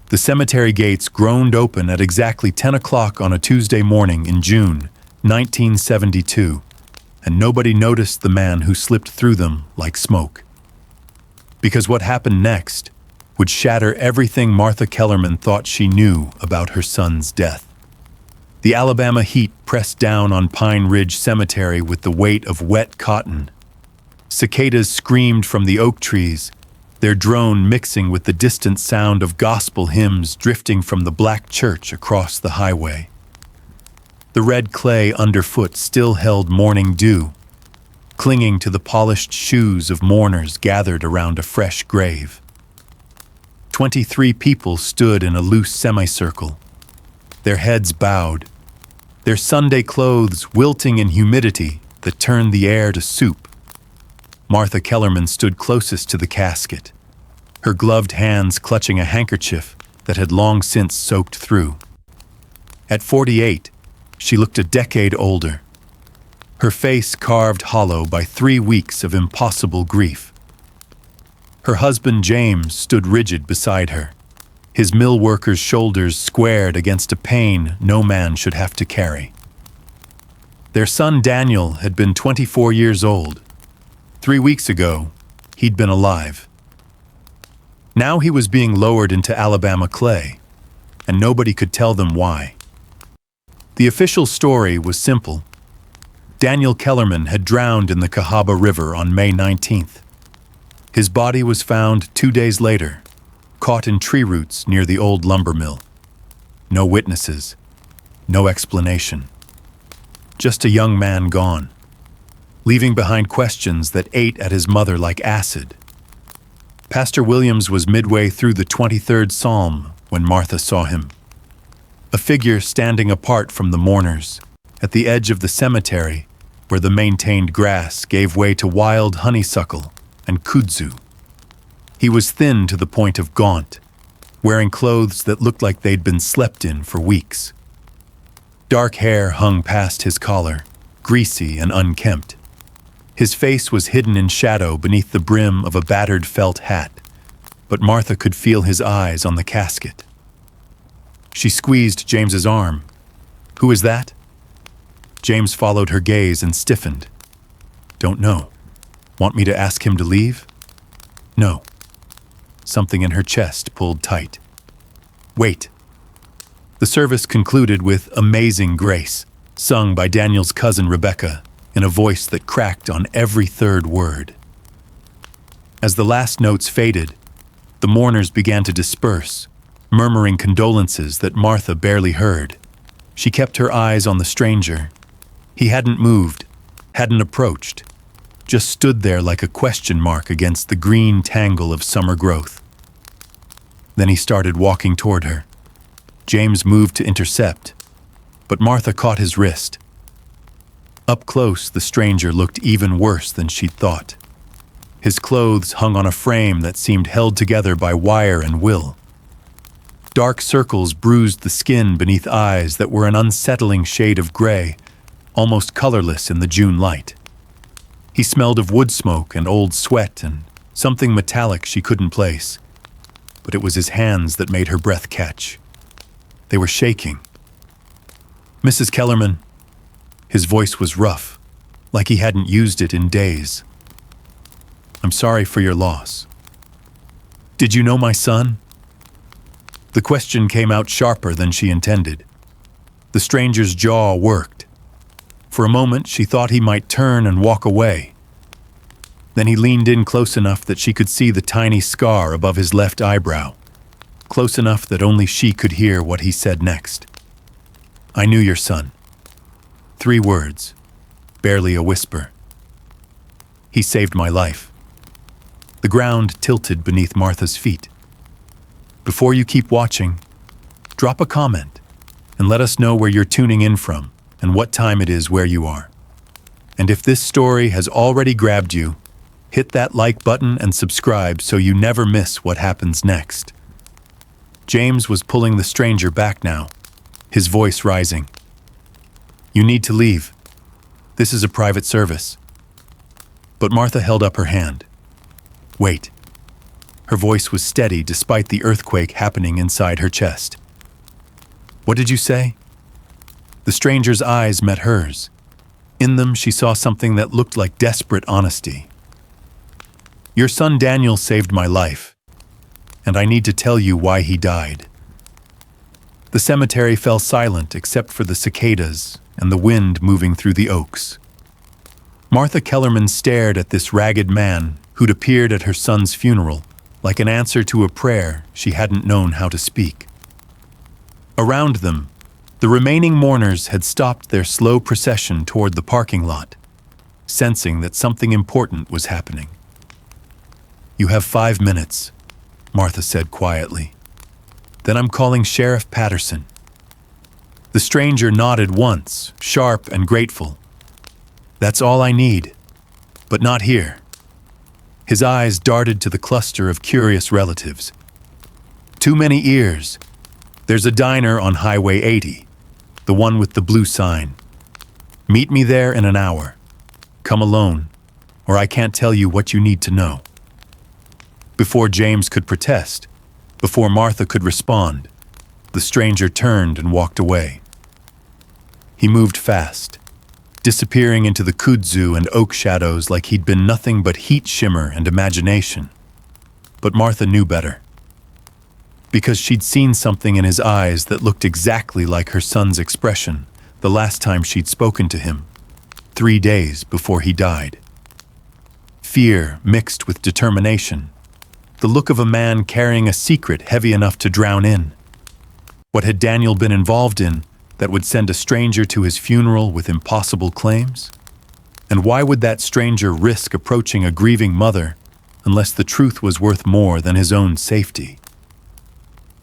The cemetery gates groaned open at exactly 10 o'clock on a Tuesday morning in June 1972, and nobody noticed the man who slipped through them like smoke. Because what happened next would shatter everything Martha Kellerman thought she knew about her son's death. The Alabama heat pressed down on Pine Ridge Cemetery with the weight of wet cotton. Cicadas screamed from the oak trees, their drone mixing with the distant sound of gospel hymns drifting from the black church across the highway. The red clay underfoot still held morning dew, clinging to the polished shoes of mourners gathered around a fresh grave. 23 people stood in a loose semicircle, their heads bowed, their Sunday clothes wilting in humidity that turned the air to soup. Martha Kellerman stood closest to the casket, her gloved hands clutching a handkerchief that had long since soaked through. At 48, she looked a decade older, her face carved hollow by 3 weeks of impossible grief. Her husband James stood rigid beside her, his mill worker's shoulders squared against a pain no man should have to carry. Their son Daniel had been 24 years old. 3 weeks ago, he'd been alive. Now he was being lowered into Alabama clay, and nobody could tell them why. The official story was simple. Daniel Kellerman had drowned in the Cahaba River on May 19th. His body was found 2 days later, caught in tree roots near the old lumber mill. No witnesses, no explanation. Just a young man gone, leaving behind questions that ate at his mother like acid. Pastor Williams was midway through the 23rd Psalm when Martha saw him. A figure standing apart from the mourners, at the edge of the cemetery where the maintained grass gave way to wild honeysuckle and kudzu. He was thin to the point of gaunt, wearing clothes that looked like they'd been slept in for weeks. Dark hair hung past his collar, greasy and unkempt. His face was hidden in shadow beneath the brim of a battered felt hat, but Martha could feel his eyes on the casket. She squeezed James's arm. "Who is that?" James followed her gaze and stiffened. "Don't know. Want me to ask him to leave?" "No." Something in her chest pulled tight. "Wait." The service concluded with Amazing Grace, sung by Daniel's cousin Rebecca, in a voice that cracked on every third word. As the last notes faded, the mourners began to disperse, murmuring condolences that Martha barely heard. She kept her eyes on the stranger. He hadn't moved, hadn't approached, just stood there like a question mark against the green tangle of summer growth. Then he started walking toward her. James moved to intercept, but Martha caught his wrist. Up close, the stranger looked even worse than she'd thought. His clothes hung on a frame that seemed held together by wire and will. Dark circles bruised the skin beneath eyes that were an unsettling shade of gray, almost colorless in the June light. He smelled of wood smoke and old sweat and something metallic she couldn't place, but it was his hands that made her breath catch. They were shaking. "Mrs. Kellerman." His voice was rough, like he hadn't used it in days. "I'm sorry for your loss. Did you know my son?" The question came out sharper than she intended. The stranger's jaw worked. For a moment, she thought he might turn and walk away. Then he leaned in close enough that she could see the tiny scar above his left eyebrow, close enough that only she could hear what he said next. "I knew your son." 3 words, barely a whisper. "He saved my life." The ground tilted beneath Martha's feet. Before you keep watching, drop a comment and let us know where you're tuning in from and what time it is where you are. And if this story has already grabbed you, hit that like button and subscribe so you never miss what happens next. James was pulling the stranger back now, his voice rising. "You need to leave. This is a private service." But Martha held up her hand. "Wait." Her voice was steady despite the earthquake happening inside her chest. "What did you say?" The stranger's eyes met hers. In them, she saw something that looked like desperate honesty. "Your son Daniel saved my life, and I need to tell you why he died." The cemetery fell silent except for the cicadas and the wind moving through the oaks. Martha Kellerman stared at this ragged man who'd appeared at her son's funeral like an answer to a prayer she hadn't known how to speak. Around them, the remaining mourners had stopped their slow procession toward the parking lot, sensing that something important was happening. "You have 5 minutes," Martha said quietly. "Then I'm calling Sheriff Patterson." The stranger nodded once, sharp and grateful. "That's all I need, but not here." His eyes darted to the cluster of curious relatives. "Too many ears. There's a diner on Highway 80, the one with the blue sign. Meet me there in an hour. Come alone, or I can't tell you what you need to know." Before James could protest, before Martha could respond, the stranger turned and walked away. He moved fast, disappearing into the kudzu and oak shadows like he'd been nothing but heat shimmer and imagination. But Martha knew better, because she'd seen something in his eyes that looked exactly like her son's expression the last time she'd spoken to him, 3 days before he died. Fear mixed with determination, the look of a man carrying a secret heavy enough to drown in. What had Daniel been involved in that would send a stranger to his funeral with impossible claims? And why would that stranger risk approaching a grieving mother unless the truth was worth more than his own safety?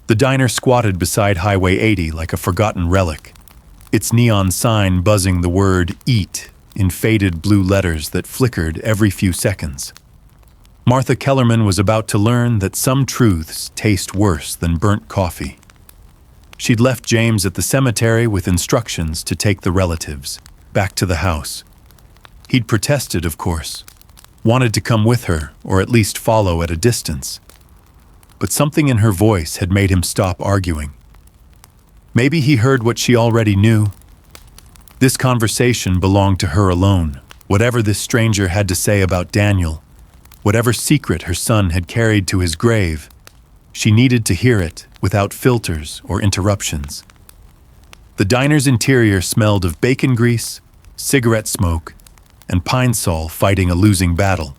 The diner squatted beside Highway 80 like a forgotten relic, its neon sign buzzing the word "Eat" in faded blue letters that flickered every few seconds. Martha Kellerman was about to learn that some truths taste worse than burnt coffee. She'd left James at the cemetery with instructions to take the relatives back to the house. He'd protested, of course, wanted to come with her or at least follow at a distance. But something in her voice had made him stop arguing. Maybe he heard what she already knew. This conversation belonged to her alone, whatever this stranger had to say about Daniel, whatever secret her son had carried to his grave. She needed to hear it without filters or interruptions. The diner's interior smelled of bacon grease, cigarette smoke, and pine sol fighting a losing battle.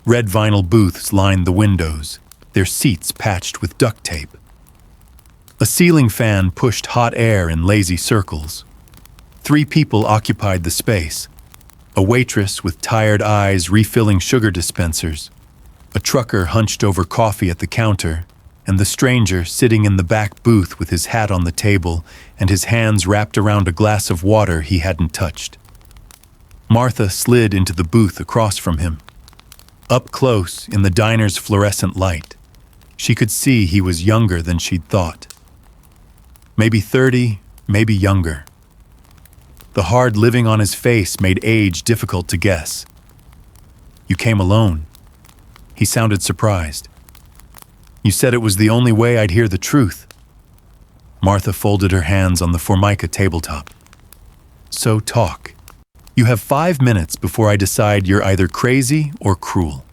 Red vinyl booths lined the windows, their seats patched with duct tape. A ceiling fan pushed hot air in lazy circles. 3 people occupied the space: a waitress with tired eyes refilling sugar dispensers, a trucker hunched over coffee at the counter, and the stranger sitting in the back booth with his hat on the table and his hands wrapped around a glass of water he hadn't touched. Martha slid into the booth across from him. Up close, in the diner's fluorescent light, she could see he was younger than she'd thought. Maybe 30, maybe younger. The hard living on his face made age difficult to guess. "You came alone?" He sounded surprised. "You said it was the only way I'd hear the truth." Martha folded her hands on the Formica tabletop. "So talk. You have 5 minutes before I decide you're either crazy or cruel."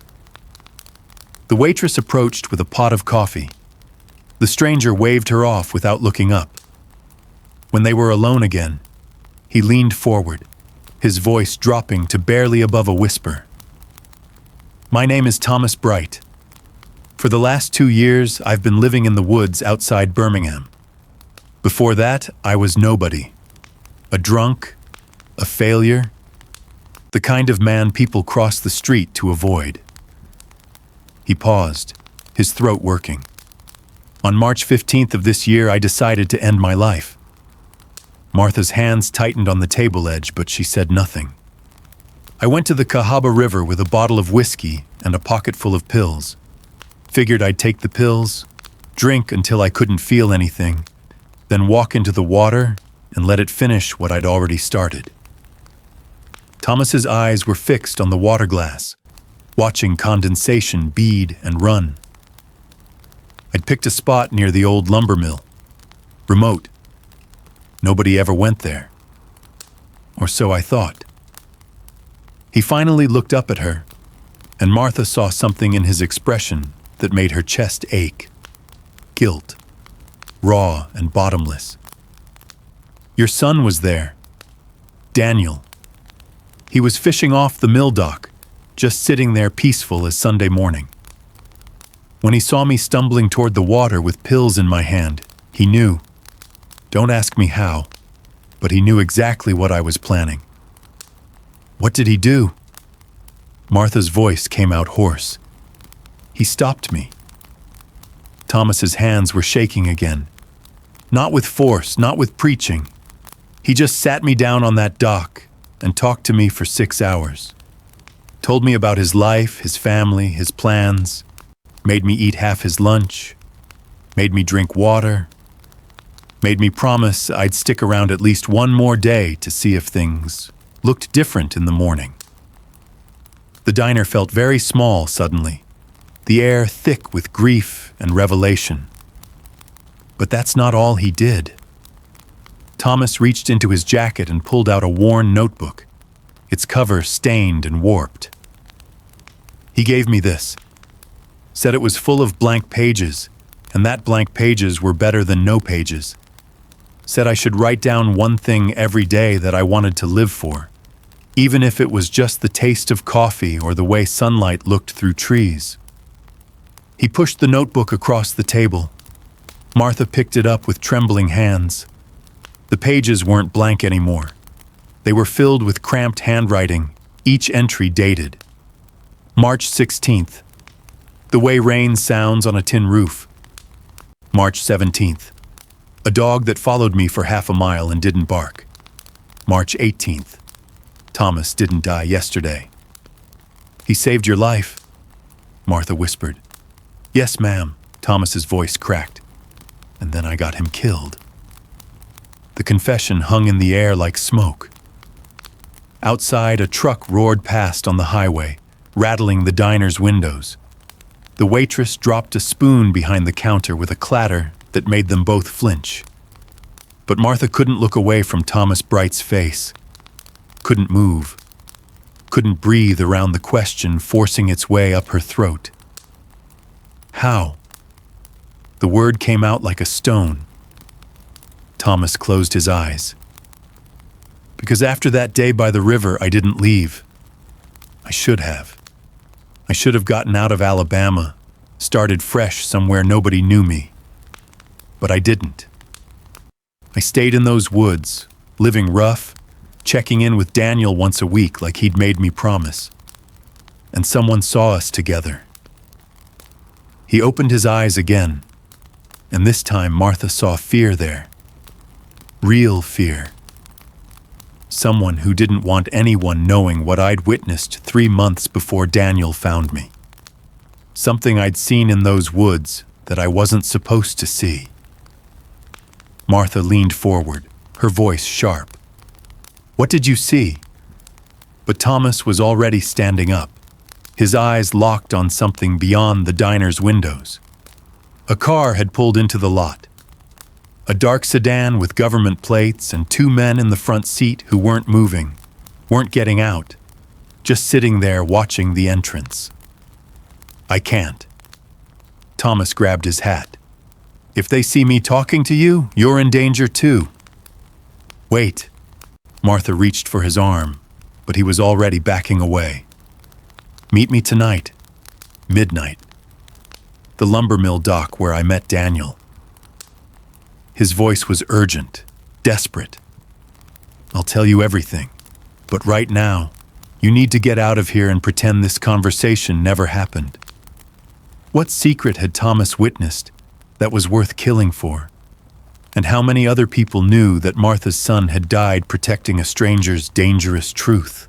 The waitress approached with a pot of coffee. The stranger waved her off without looking up. When they were alone again, he leaned forward, his voice dropping to barely above a whisper. "My name is Thomas Bright. For the last 2 years, I've been living in the woods outside Birmingham. Before that, I was nobody. A drunk, a failure, the kind of man people cross the street to avoid." He paused, his throat working. "On March 15th of this year, I decided to end my life." Martha's hands tightened on the table edge, but she said nothing. "I went to the Cahaba River with a bottle of whiskey and a pocket full of pills. Figured I'd take the pills, drink until I couldn't feel anything, then walk into the water and let it finish what I'd already started." Thomas's eyes were fixed on the water glass, watching condensation bead and run. I'd picked a spot near the old lumber mill. Remote. Nobody ever went there. Or so I thought. He finally looked up at her, and Martha saw something in his expression that made her chest ache. Guilt. Raw and bottomless. Your son was there. Daniel. He was fishing off the mill dock, just sitting there peaceful as Sunday morning. When he saw me stumbling toward the water with pills in my hand, he knew. Don't ask me how, but he knew exactly what I was planning. What did he do? Martha's voice came out hoarse. He stopped me. Thomas's hands were shaking again. Not with force, not with preaching. He just sat me down on that dock and talked to me for 6 hours. Told me about his life, his family, his plans. Made me eat half his lunch. Made me drink water. Made me promise I'd stick around at least one more day to see if things looked different in the morning. The diner felt very small suddenly, the air thick with grief and revelation. But that's not all he did. Thomas reached into his jacket and pulled out a worn notebook, its cover stained and warped. He gave me this, said it was full of blank pages, and that blank pages were better than no pages. Said I should write down one thing every day that I wanted to live for, even if it was just the taste of coffee or the way sunlight looked through trees. He pushed the notebook across the table. Martha picked it up with trembling hands. The pages weren't blank anymore. They were filled with cramped handwriting, each entry dated. March 16th. The way rain sounds on a tin roof. March 17th. A dog that followed me for half a mile and didn't bark. March 18th. Thomas didn't die yesterday. He saved your life, Martha whispered. Yes, ma'am, Thomas's voice cracked. And then I got him killed. The confession hung in the air like smoke. Outside, a truck roared past on the highway, rattling the diner's windows. The waitress dropped a spoon behind the counter with a clatter that made them both flinch. But Martha couldn't look away from Thomas Bright's face. Couldn't move. Couldn't breathe around the question forcing its way up her throat. How? The word came out like a stone. Thomas closed his eyes. Because after that day by the river, I didn't leave. I should have. I should have gotten out of Alabama, started fresh somewhere nobody knew me. But I didn't. I stayed in those woods, living rough, checking in with Daniel once a week like he'd made me promise. And someone saw us together. He opened his eyes again, and this time Martha saw fear there. Real fear. Someone who didn't want anyone knowing what I'd witnessed 3 months before Daniel found me. Something I'd seen in those woods that I wasn't supposed to see. Martha leaned forward, her voice sharp. What did you see? But Thomas was already standing up, his eyes locked on something beyond the diner's windows. A car had pulled into the lot. A dark sedan with government plates and 2 men in the front seat who weren't moving, weren't getting out, just sitting there watching the entrance. I can't. Thomas grabbed his hat. If they see me talking to you, you're in danger too. Wait. Martha reached for his arm, but he was already backing away. Meet me tonight, midnight. The lumber mill dock where I met Daniel. His voice was urgent, desperate. I'll tell you everything, but right now, you need to get out of here and pretend this conversation never happened. What secret had Thomas witnessed that was worth killing for? And how many other people knew that Martha's son had died protecting a stranger's dangerous truth?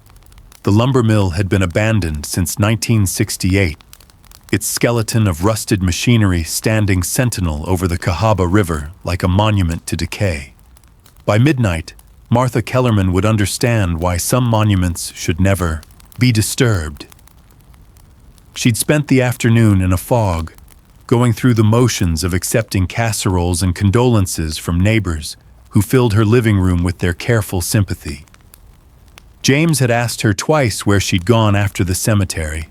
The lumber mill had been abandoned since 1968, its skeleton of rusted machinery standing sentinel over the Cahaba River like a monument to decay. By midnight, Martha Kellerman would understand why some monuments should never be disturbed. She'd spent the afternoon in a fog, going through the motions of accepting casseroles and condolences from neighbors who filled her living room with their careful sympathy. James had asked her twice where she'd gone after the cemetery,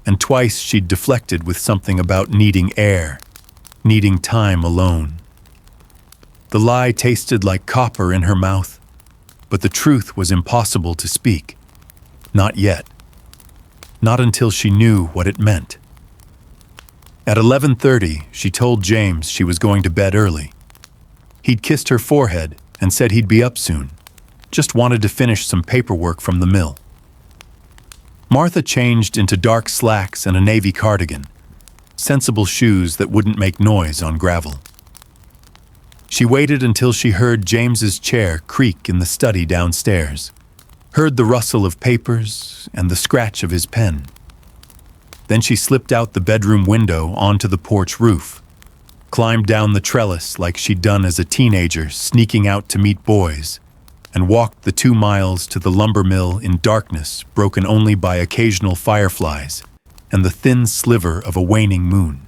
and twice she'd deflected with something about needing air, needing time alone. The lie tasted like copper in her mouth, but the truth was impossible to speak. Not yet. Not until she knew what it meant. At 11:30, she told James she was going to bed early. He'd kissed her forehead and said he'd be up soon, just wanted to finish some paperwork from the mill. Martha changed into dark slacks and a navy cardigan, sensible shoes that wouldn't make noise on gravel. She waited until she heard James's chair creak in the study downstairs, heard the rustle of papers and the scratch of his pen. Then she slipped out the bedroom window onto the porch roof, climbed down the trellis like she'd done as a teenager sneaking out to meet boys, and walked the 2 miles to the lumber mill in darkness broken only by occasional fireflies and the thin sliver of a waning moon.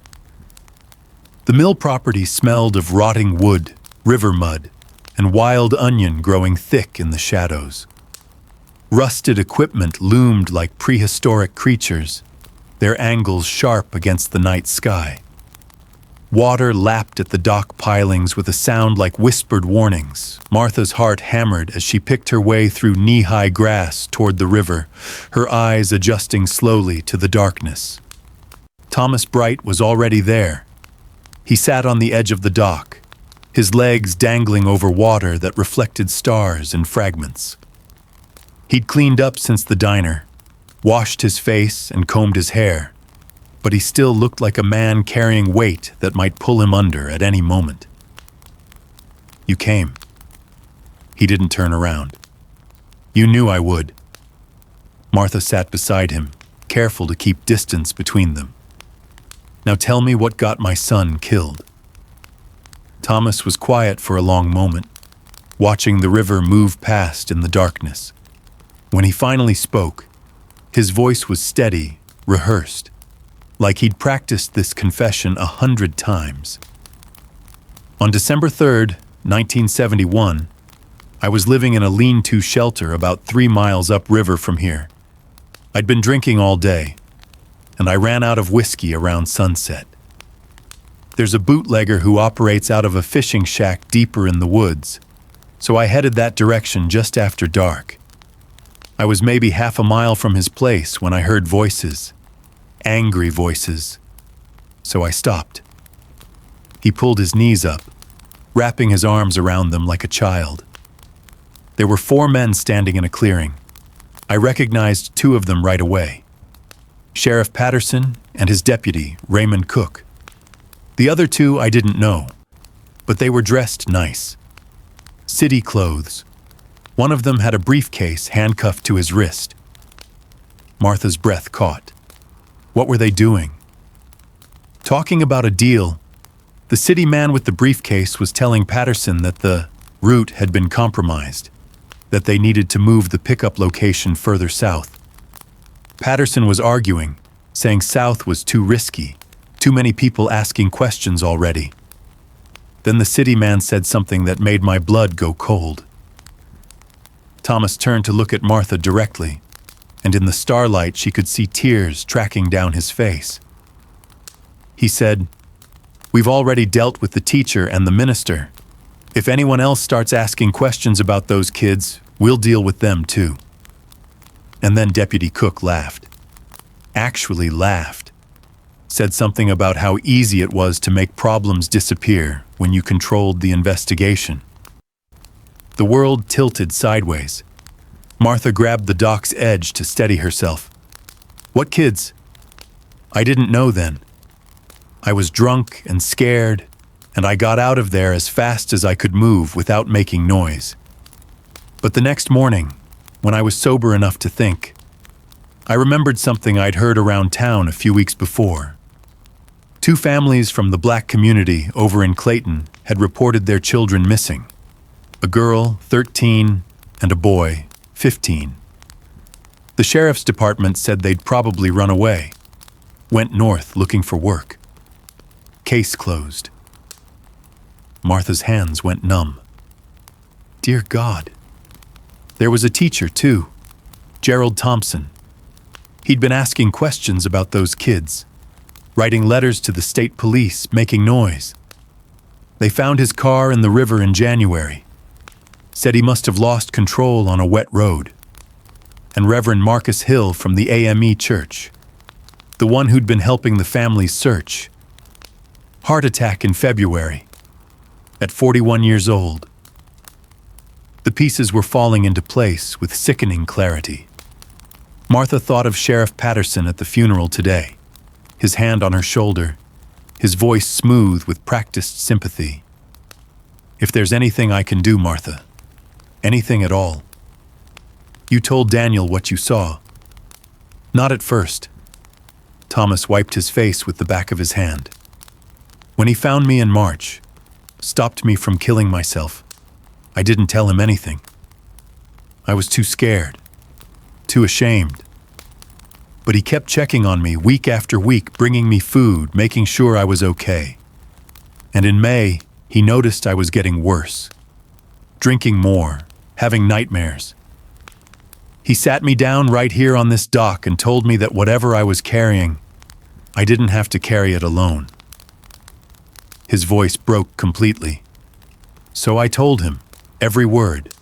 The mill property smelled of rotting wood, river mud, and wild onion growing thick in the shadows. Rusted equipment loomed like prehistoric creatures, their angles sharp against the night sky. Water lapped at the dock pilings with a sound like whispered warnings. Martha's heart hammered as she picked her way through knee-high grass toward the river, her eyes adjusting slowly to the darkness. Thomas Bright was already there. He sat on the edge of the dock, his legs dangling over water that reflected stars and fragments. He'd cleaned up since the diner, washed his face and combed his hair, but he still looked like a man carrying weight that might pull him under at any moment. "You came." He didn't turn around. "You knew I would." Martha sat beside him, careful to keep distance between them. "Now tell me what got my son killed." Thomas was quiet for a long moment, watching the river move past in the darkness. When he finally spoke, his voice was steady, rehearsed, like he'd practiced this confession 100 times. "On December 3rd, 1971, I was living in a lean-to shelter about 3 miles upriver from here. I'd been drinking all day, and I ran out of whiskey around sunset. There's a bootlegger who operates out of a fishing shack deeper in the woods, so I headed that direction just after dark. I was maybe half a mile from his place when I heard voices, angry voices, so I stopped." He pulled his knees up, wrapping his arms around them like a child. There were 4 men standing in a clearing. I recognized 2 of them right away. Sheriff Patterson and his deputy, Raymond Cook. The other 2 I didn't know, but they were dressed nice. City clothes. One of them had a briefcase handcuffed to his wrist. Martha's breath caught. What were they doing? Talking about a deal. The city man with the briefcase was telling Patterson that the route had been compromised, that they needed to move the pickup location further south. Patterson was arguing, saying south was too risky, too many people asking questions already. Then the city man said something that made my blood go cold. Thomas turned to look at Martha directly, and in the starlight she could see tears tracking down his face. He said, "We've already dealt with the teacher and the minister. If anyone else starts asking questions about those kids, we'll deal with them too." And then Deputy Cook laughed. Actually laughed. Said something about how easy it was to make problems disappear when you controlled the investigation. The world tilted sideways. Martha grabbed the dock's edge to steady herself. "What kids?" I didn't know then. I was drunk and scared, and I got out of there as fast as I could move without making noise. But the next morning, when I was sober enough to think, I remembered something I'd heard around town a few weeks before. 2 families from the black community over in Clayton had reported their children missing. A girl, 13, and a boy, 15. The sheriff's department said they'd probably run away, went north looking for work. Case closed. Martha's hands went numb. Dear God. There was a teacher, too, Gerald Thompson. He'd been asking questions about those kids, writing letters to the state police, making noise. They found his car in the river in January. Said he must have lost control on a wet road. And Reverend Marcus Hill from the AME church, the one who'd been helping the family's search. Heart attack in February, at 41 years old. The pieces were falling into place with sickening clarity. Martha thought of Sheriff Patterson at the funeral today, his hand on her shoulder, his voice smooth with practiced sympathy. If there's anything I can do, Martha, anything at all. You told Daniel what you saw. Not at first. Thomas wiped his face with the back of his hand. When he found me in March, stopped me from killing myself, I didn't tell him anything. I was too scared, too ashamed. But he kept checking on me week after week, bringing me food, making sure I was okay. And in May, he noticed I was getting worse. Drinking more, having nightmares. He sat me down right here on this dock and told me that whatever I was carrying, I didn't have to carry it alone. His voice broke completely. So I told him, every word.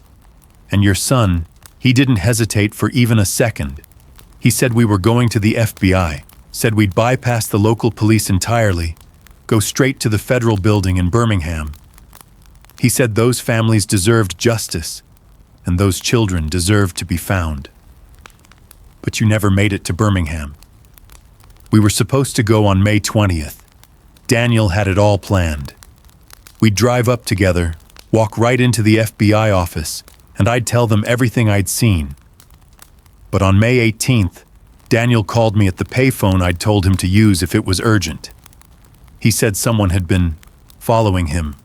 And your son, he didn't hesitate for even a second. He said we were going to the FBI, said we'd bypass the local police entirely, go straight to the federal building in Birmingham. He said those families deserved justice, and those children deserved to be found. But you never made it to Birmingham. We were supposed to go on May 20th. Daniel had it all planned. We'd drive up together, walk right into the FBI office, and I'd tell them everything I'd seen. But on May 18th, Daniel called me at the payphone I'd told him to use if it was urgent. He said someone had been following him.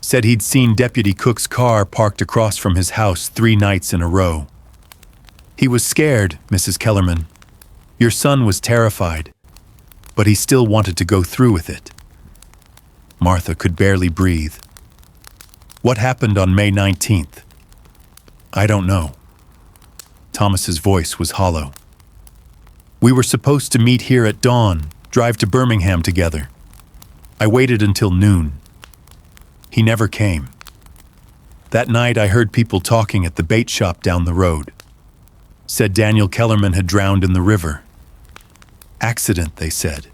Said he'd seen Deputy Cook's car parked across from his house 3 nights in a row. He was scared, Mrs. Kellerman. Your son was terrified, but he still wanted to go through with it. Martha could barely breathe. What happened on May 19th? I don't know. Thomas's voice was hollow. We were supposed to meet here at dawn, drive to Birmingham together. I waited until noon. He never came. That night I heard people talking at the bait shop down the road. Said Daniel Kellerman had drowned in the river. Accident, they said.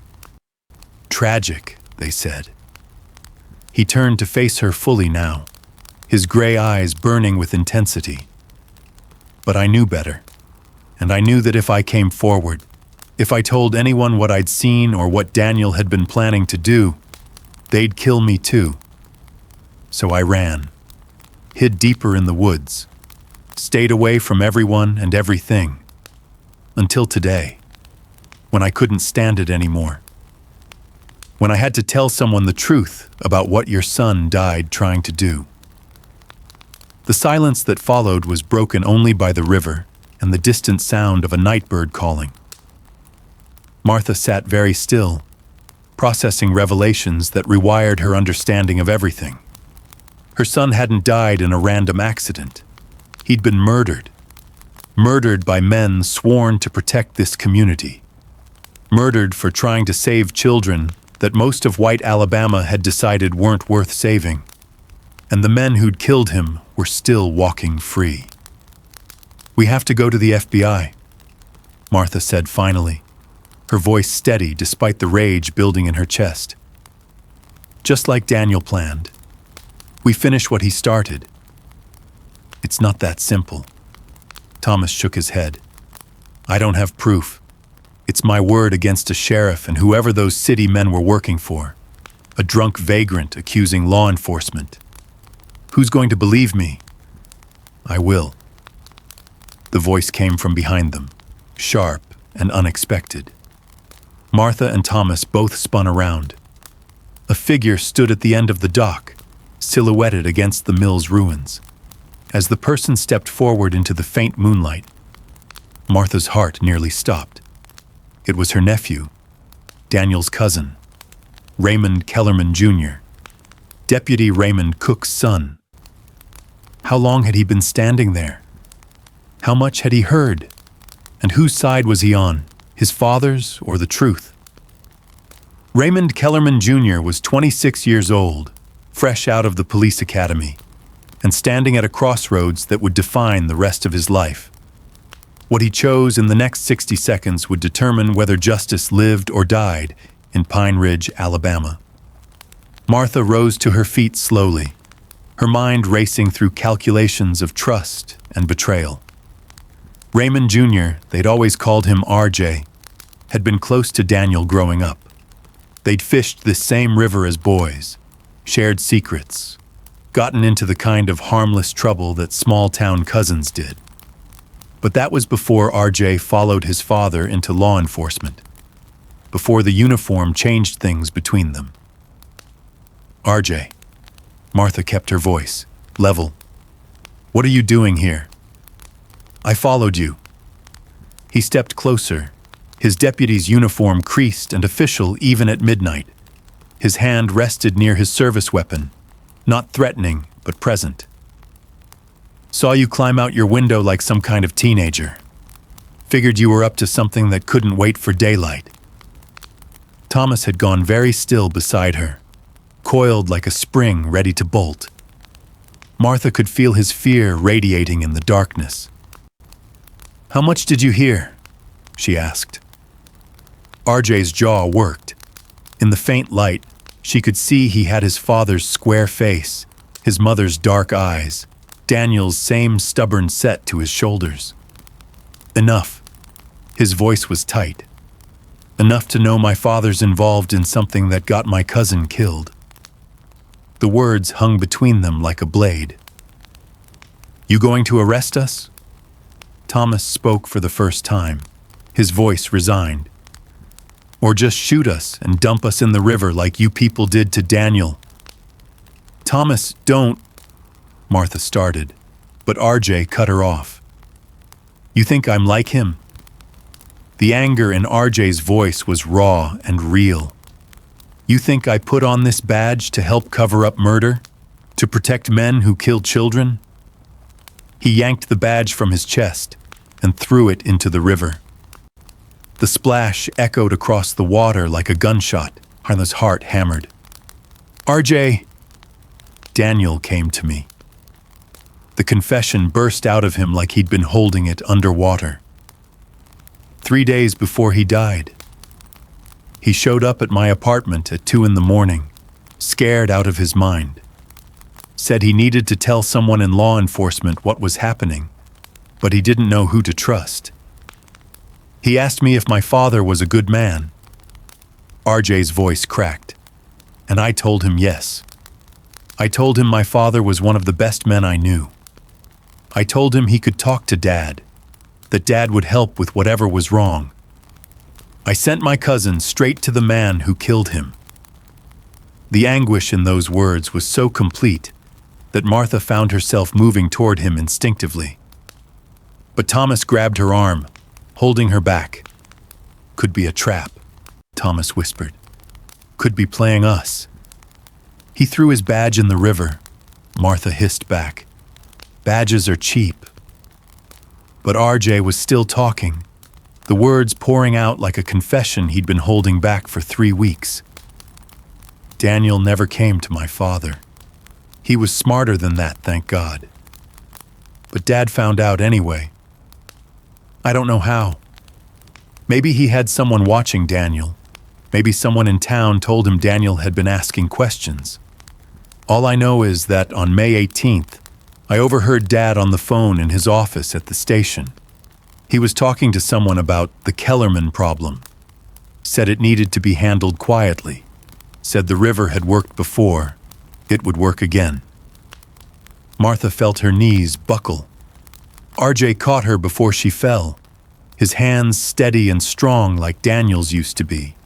Tragic, they said. He turned to face her fully now, his gray eyes burning with intensity. But I knew better, and I knew that if I came forward, if I told anyone what I'd seen or what Daniel had been planning to do, they'd kill me too. So I ran, hid deeper in the woods, stayed away from everyone and everything, until today, when I couldn't stand it anymore. When I had to tell someone the truth about what your son died trying to do. The silence that followed was broken only by the river and the distant sound of a nightbird calling. Martha sat very still, processing revelations that rewired her understanding of everything. Her son hadn't died in a random accident. He'd been murdered. Murdered by men sworn to protect this community. Murdered for trying to save children that most of white Alabama had decided weren't worth saving. And the men who'd killed him were still walking free. We have to go to the FBI, Martha said finally, her voice steady despite the rage building in her chest. Just like Daniel planned. We finish what he started. It's not that simple. Thomas shook his head. I don't have proof. It's my word against a sheriff and whoever those city men were working for. A drunk vagrant accusing law enforcement. Who's going to believe me? I will. The voice came from behind them, sharp and unexpected. Martha and Thomas both spun around. A figure stood at the end of the dock, silhouetted against the mill's ruins. As the person stepped forward into the faint moonlight, Martha's heart nearly stopped. It was her nephew, Daniel's cousin. Raymond Kellerman Jr., Deputy Raymond Cook's son. How long had he been standing there? How much had he heard? And whose side was he on, his father's or the truth? Raymond Kellerman Jr. was 26 years old, fresh out of the police academy, and standing at a crossroads that would define the rest of his life. What he chose in the next 60 seconds would determine whether justice lived or died in Pine Ridge, Alabama. Martha rose to her feet slowly, her mind racing through calculations of trust and betrayal. Raymond Jr., they'd always called him RJ, had been close to Daniel growing up. They'd fished this same river as boys, shared secrets, gotten into the kind of harmless trouble that small-town cousins did. But that was before RJ followed his father into law enforcement, before the uniform changed things between them. RJ, Martha kept her voice level. What are you doing here? I followed you. He stepped closer, his deputy's uniform creased and official even at midnight. His hand rested near his service weapon, not threatening, but present. Saw you climb out your window like some kind of teenager. Figured you were up to something that couldn't wait for daylight. Thomas had gone very still beside her, coiled like a spring ready to bolt. Martha could feel his fear radiating in the darkness. How much did you hear? She asked. RJ's jaw worked. In the faint light, she could see he had his father's square face, his mother's dark eyes, Daniel's same stubborn set to his shoulders. Enough. His voice was tight. Enough to know my father's involved in something that got my cousin killed. The words hung between them like a blade. You going to arrest us? Thomas spoke for the first time, his voice resigned. Or just shoot us and dump us in the river like you people did to Daniel. Thomas, don't, Martha started, but RJ cut her off. You think I'm like him? The anger in RJ's voice was raw and real. You think I put on this badge to help cover up murder? To protect men who killed children? He yanked the badge from his chest and threw it into the river. The splash echoed across the water like a gunshot. Martha's heart hammered. RJ! Daniel came to me. The confession burst out of him like he'd been holding it underwater. 3 days before he died. He showed up at my apartment at 2 a.m, scared out of his mind. Said he needed to tell someone in law enforcement what was happening, but he didn't know who to trust. He asked me if my father was a good man. RJ's voice cracked, and I told him yes. I told him my father was one of the best men I knew. I told him he could talk to Dad, that Dad would help with whatever was wrong. I sent my cousin straight to the man who killed him. The anguish in those words was so complete that Martha found herself moving toward him instinctively. But Thomas grabbed her arm, holding her back. Could be a trap, Thomas whispered. Could be playing us. He threw his badge in the river. Martha hissed back. Badges are cheap. But RJ was still talking, the words pouring out like a confession he'd been holding back for 3 weeks. Daniel never came to my father. He was smarter than that, thank God. But Dad found out anyway. I don't know how. Maybe he had someone watching Daniel. Maybe someone in town told him Daniel had been asking questions. All I know is that on May 18th, I overheard Dad on the phone in his office at the station. He was talking to someone about the Kellerman problem. Said it needed to be handled quietly. Said the river had worked before. It would work again. Martha felt her knees buckle. RJ caught her before she fell, his hands steady and strong like Daniel's used to be.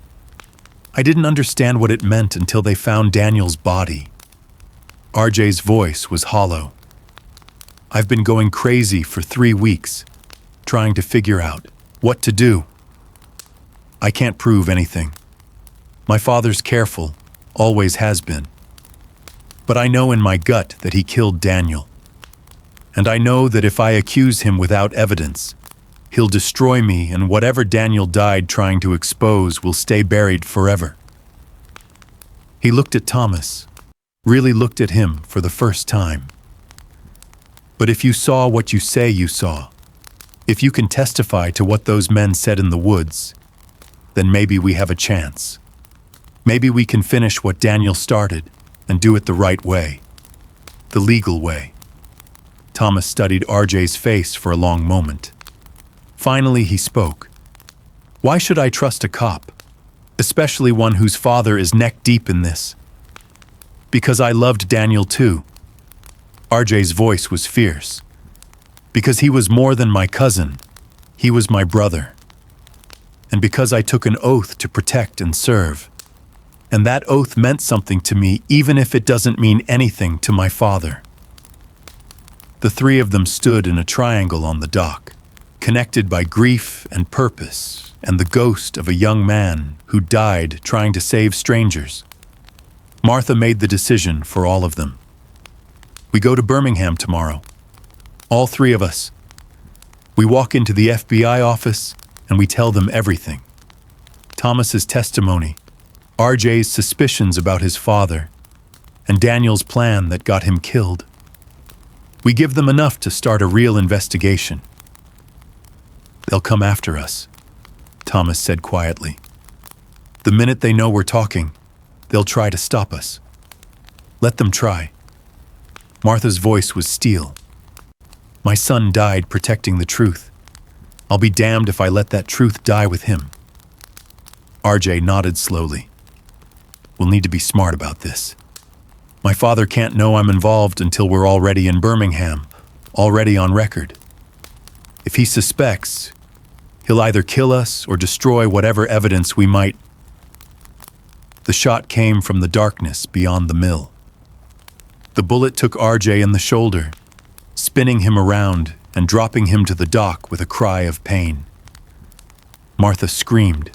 I didn't understand what it meant until they found Daniel's body. RJ's voice was hollow. I've been going crazy for 3 weeks, trying to figure out what to do. I can't prove anything. My father's careful, always has been. But I know in my gut that he killed Daniel. And I know that if I accuse him without evidence, he'll destroy me, and whatever Daniel died trying to expose will stay buried forever. He looked at Thomas, really looked at him for the first time. But if you saw what you say you saw, if you can testify to what those men said in the woods, then maybe we have a chance. Maybe we can finish what Daniel started and do it the right way, the legal way. Thomas studied RJ's face for a long moment. Finally, he spoke. Why should I trust a cop, especially one whose father is neck-deep in this? Because I loved Daniel too. RJ's voice was fierce. Because he was more than my cousin, he was my brother. And because I took an oath to protect and serve. And that oath meant something to me, even if it doesn't mean anything to my father. The three of them stood in a triangle on the dock, connected by grief and purpose, and the ghost of a young man who died trying to save strangers. Martha made the decision for all of them. We go to Birmingham tomorrow. All three of us. We walk into the FBI office and we tell them everything. Thomas's testimony, RJ's suspicions about his father, and Daniel's plan that got him killed. We give them enough to start a real investigation. They'll come after us, Thomas said quietly. The minute they know we're talking, they'll try to stop us. Let them try. Martha's voice was steel. My son died protecting the truth. I'll be damned if I let that truth die with him. RJ nodded slowly. We'll need to be smart about this. My father can't know I'm involved until we're already in Birmingham, already on record. If he suspects, he'll either kill us or destroy whatever evidence we might. The shot came from the darkness beyond the mill. The bullet took RJ in the shoulder, spinning him around and dropping him to the dock with a cry of pain. Martha screamed.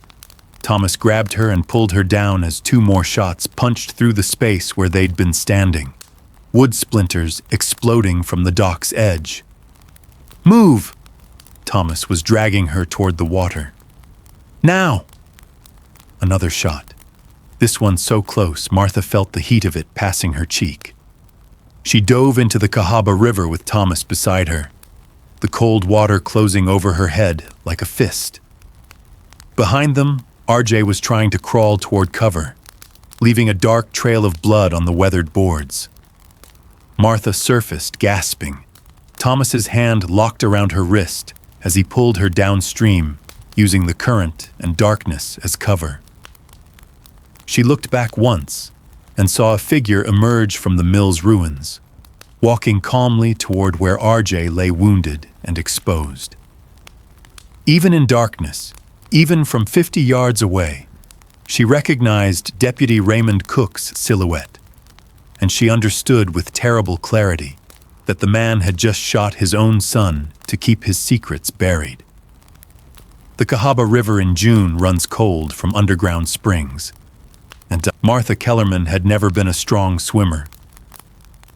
Thomas grabbed her and pulled her down as two more shots punched through the space where they'd been standing, wood splinters exploding from the dock's edge. Move! Thomas was dragging her toward the water. Now! Another shot. This one so close, Martha felt the heat of it passing her cheek. She dove into the Cahaba River with Thomas beside her, the cold water closing over her head like a fist. Behind them, RJ was trying to crawl toward cover, leaving a dark trail of blood on the weathered boards. Martha surfaced, gasping. Thomas's hand locked around her wrist as he pulled her downstream, using the current and darkness as cover. She looked back once and saw a figure emerge from the mill's ruins, walking calmly toward where RJ lay wounded and exposed. Even in darkness, even from 50 yards away, she recognized Deputy Raymond Cook's silhouette, and she understood with terrible clarity that the man had just shot his own son to keep his secrets buried. The Cahaba River in June runs cold from underground springs, and Martha Kellerman had never been a strong swimmer.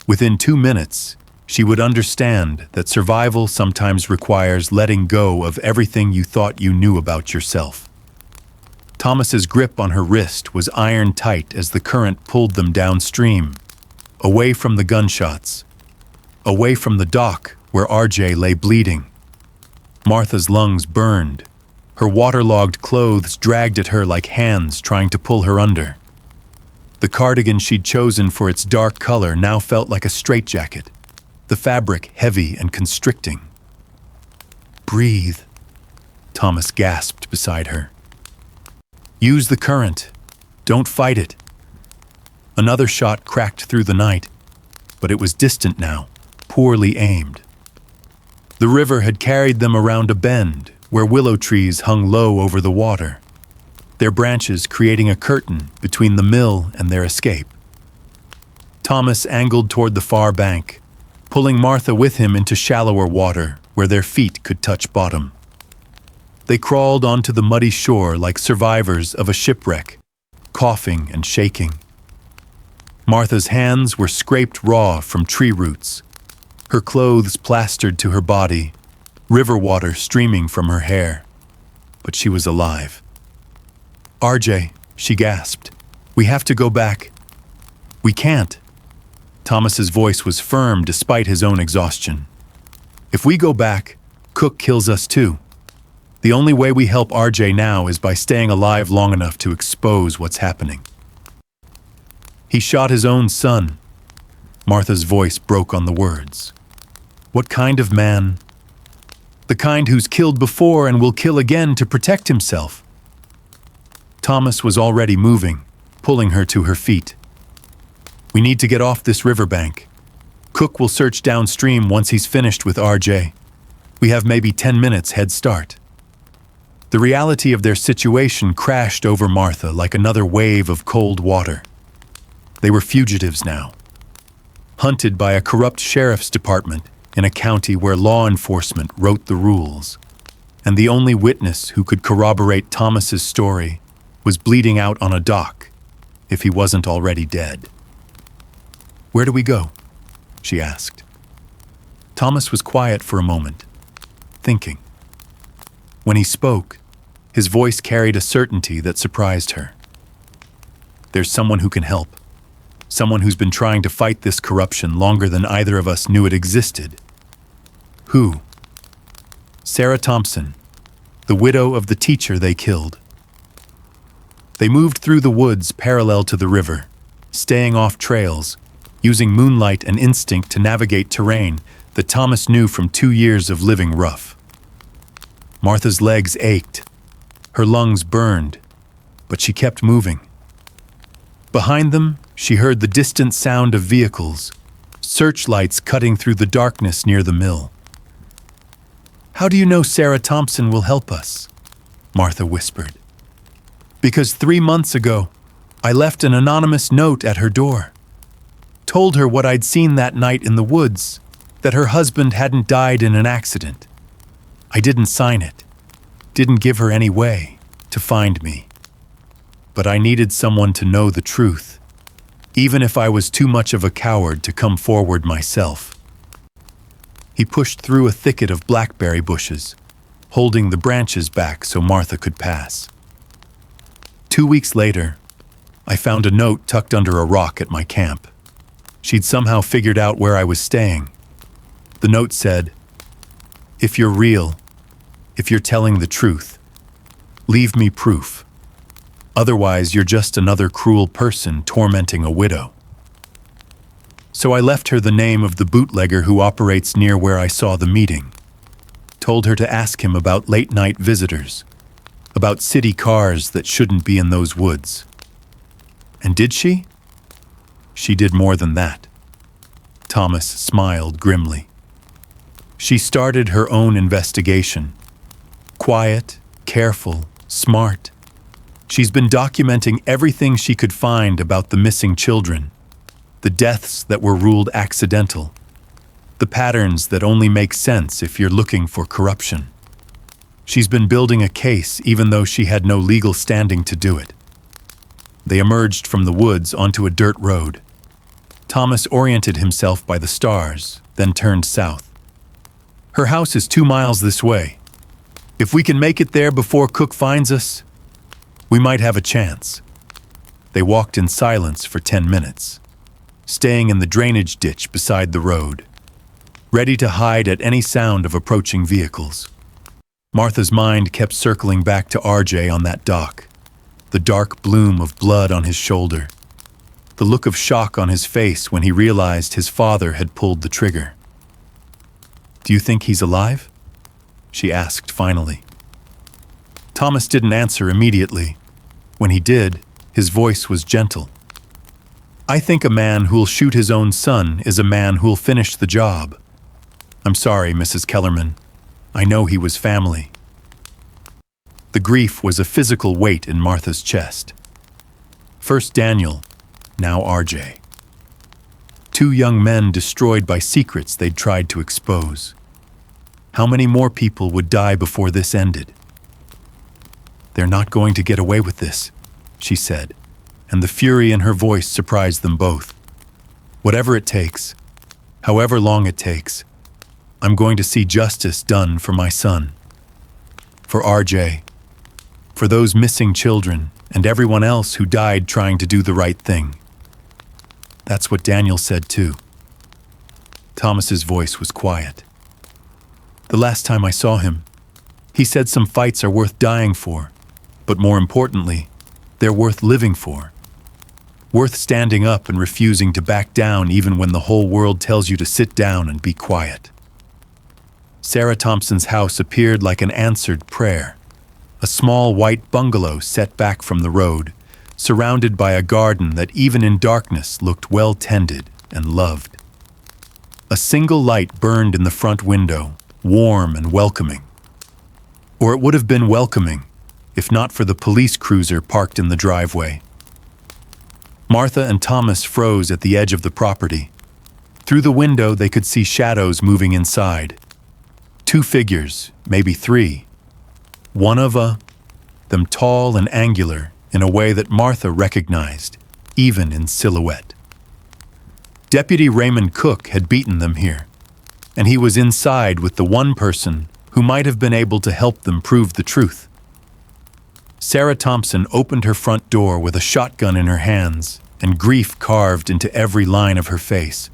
Within 2 minutes, she would understand that survival sometimes requires letting go of everything you thought you knew about yourself. Thomas's grip on her wrist was iron tight as the current pulled them downstream, away from the gunshots, away from the dock where RJ lay bleeding. Martha's lungs burned. Her waterlogged clothes dragged at her like hands trying to pull her under. The cardigan she'd chosen for its dark color now felt like a straitjacket, the fabric heavy and constricting. Breathe, Thomas gasped beside her. Use the current. Don't fight it. Another shot cracked through the night, but it was distant now, poorly aimed. The river had carried them around a bend where willow trees hung low over the water, their branches creating a curtain between the mill and their escape. Thomas angled toward the far bank, pulling Martha with him into shallower water where their feet could touch bottom. They crawled onto the muddy shore like survivors of a shipwreck, coughing and shaking. Martha's hands were scraped raw from tree roots, her clothes plastered to her body, river water streaming from her hair. But she was alive. "RJ," she gasped, "we have to go back." "We can't." Thomas's voice was firm despite his own exhaustion. "If we go back, Cook kills us too. The only way we help RJ now is by staying alive long enough to expose what's happening." "He shot his own son." Martha's voice broke on the words. "What kind of man?" "The kind who's killed before and will kill again to protect himself." Thomas was already moving, pulling her to her feet. "We need to get off this riverbank. Cook will search downstream once he's finished with RJ. We have maybe 10 minutes head start." The reality of their situation crashed over Martha like another wave of cold water. They were fugitives now, hunted by a corrupt sheriff's department in a county where law enforcement wrote the rules, and the only witness who could corroborate Thomas's story was bleeding out on a dock, if he wasn't already dead. "Where do we go?" she asked. Thomas was quiet for a moment, thinking. When he spoke, his voice carried a certainty that surprised her. "There's someone who can help. Someone who's been trying to fight this corruption longer than either of us knew it existed." "Who?" "Sarah Thompson, the widow of the teacher they killed." They moved through the woods parallel to the river, staying off trails, using moonlight and instinct to navigate terrain that Thomas knew from 2 years of living rough. Martha's legs ached, her lungs burned, but she kept moving. Behind them, she heard the distant sound of vehicles, searchlights cutting through the darkness near the mill. "How do you know Sarah Thompson will help us?" Martha whispered. "Because 3 months ago, I left an anonymous note at her door. Told her what I'd seen that night in the woods, that her husband hadn't died in an accident. I didn't sign it, didn't give her any way to find me. But I needed someone to know the truth, even if I was too much of a coward to come forward myself." He pushed through a thicket of blackberry bushes, holding the branches back so Martha could pass. 2 weeks later, I found a note tucked under a rock at my camp. She'd somehow figured out where I was staying. The note said, "If you're real, if you're telling the truth, leave me proof. Otherwise, you're just another cruel person tormenting a widow." So I left her the name of the bootlegger who operates near where I saw the meeting. Told her to ask him about late-night visitors, about city cars that shouldn't be in those woods. And did she? She did more than that. Thomas smiled grimly. She started her own investigation. Quiet, careful, smart. She's been documenting everything she could find about the missing children, the deaths that were ruled accidental, the patterns that only make sense if you're looking for corruption. She's been building a case even though she had no legal standing to do it. They emerged from the woods onto a dirt road. Thomas oriented himself by the stars, then turned south. "Her house is 2 miles this way. If we can make it there before Cook finds us, we might have a chance." They walked in silence for 10 minutes, staying in the drainage ditch beside the road, ready to hide at any sound of approaching vehicles. Martha's mind kept circling back to RJ on that dock, the dark bloom of blood on his shoulder, the look of shock on his face when he realized his father had pulled the trigger. "Do you think he's alive?" she asked finally. Thomas didn't answer immediately. When he did, his voice was gentle. "I think a man who'll shoot his own son is a man who'll finish the job. I'm sorry, Mrs. Kellerman. I know he was family." The grief was a physical weight in Martha's chest. First Daniel, now RJ. 2 young men destroyed by secrets they'd tried to expose. How many more people would die before this ended? "They're not going to get away with this," she said, and the fury in her voice surprised them both. "Whatever it takes, however long it takes, I'm going to see justice done for my son, for RJ, for those missing children, and everyone else who died trying to do the right thing." That's what Daniel said too. Thomas's voice was quiet. "The last time I saw him, he said some fights are worth dying for, but more importantly, they're worth living for. Worth standing up and refusing to back down even when the whole world tells you to sit down and be quiet." Sarah Thompson's house appeared like an answered prayer. A small white bungalow set back from the road, surrounded by a garden that even in darkness looked well tended and loved. A single light burned in the front window, warm and welcoming. Or it would have been welcoming, if not for the police cruiser parked in the driveway. Martha and Thomas froze at the edge of the property. Through the window, they could see shadows moving inside. 2 figures, maybe 3. One of them tall and angular in a way that Martha recognized, even in silhouette. Deputy Raymond Cook had beaten them here, and he was inside with the one person who might have been able to help them prove the truth. Sarah Thompson opened her front door with a shotgun in her hands and grief carved into every line of her face.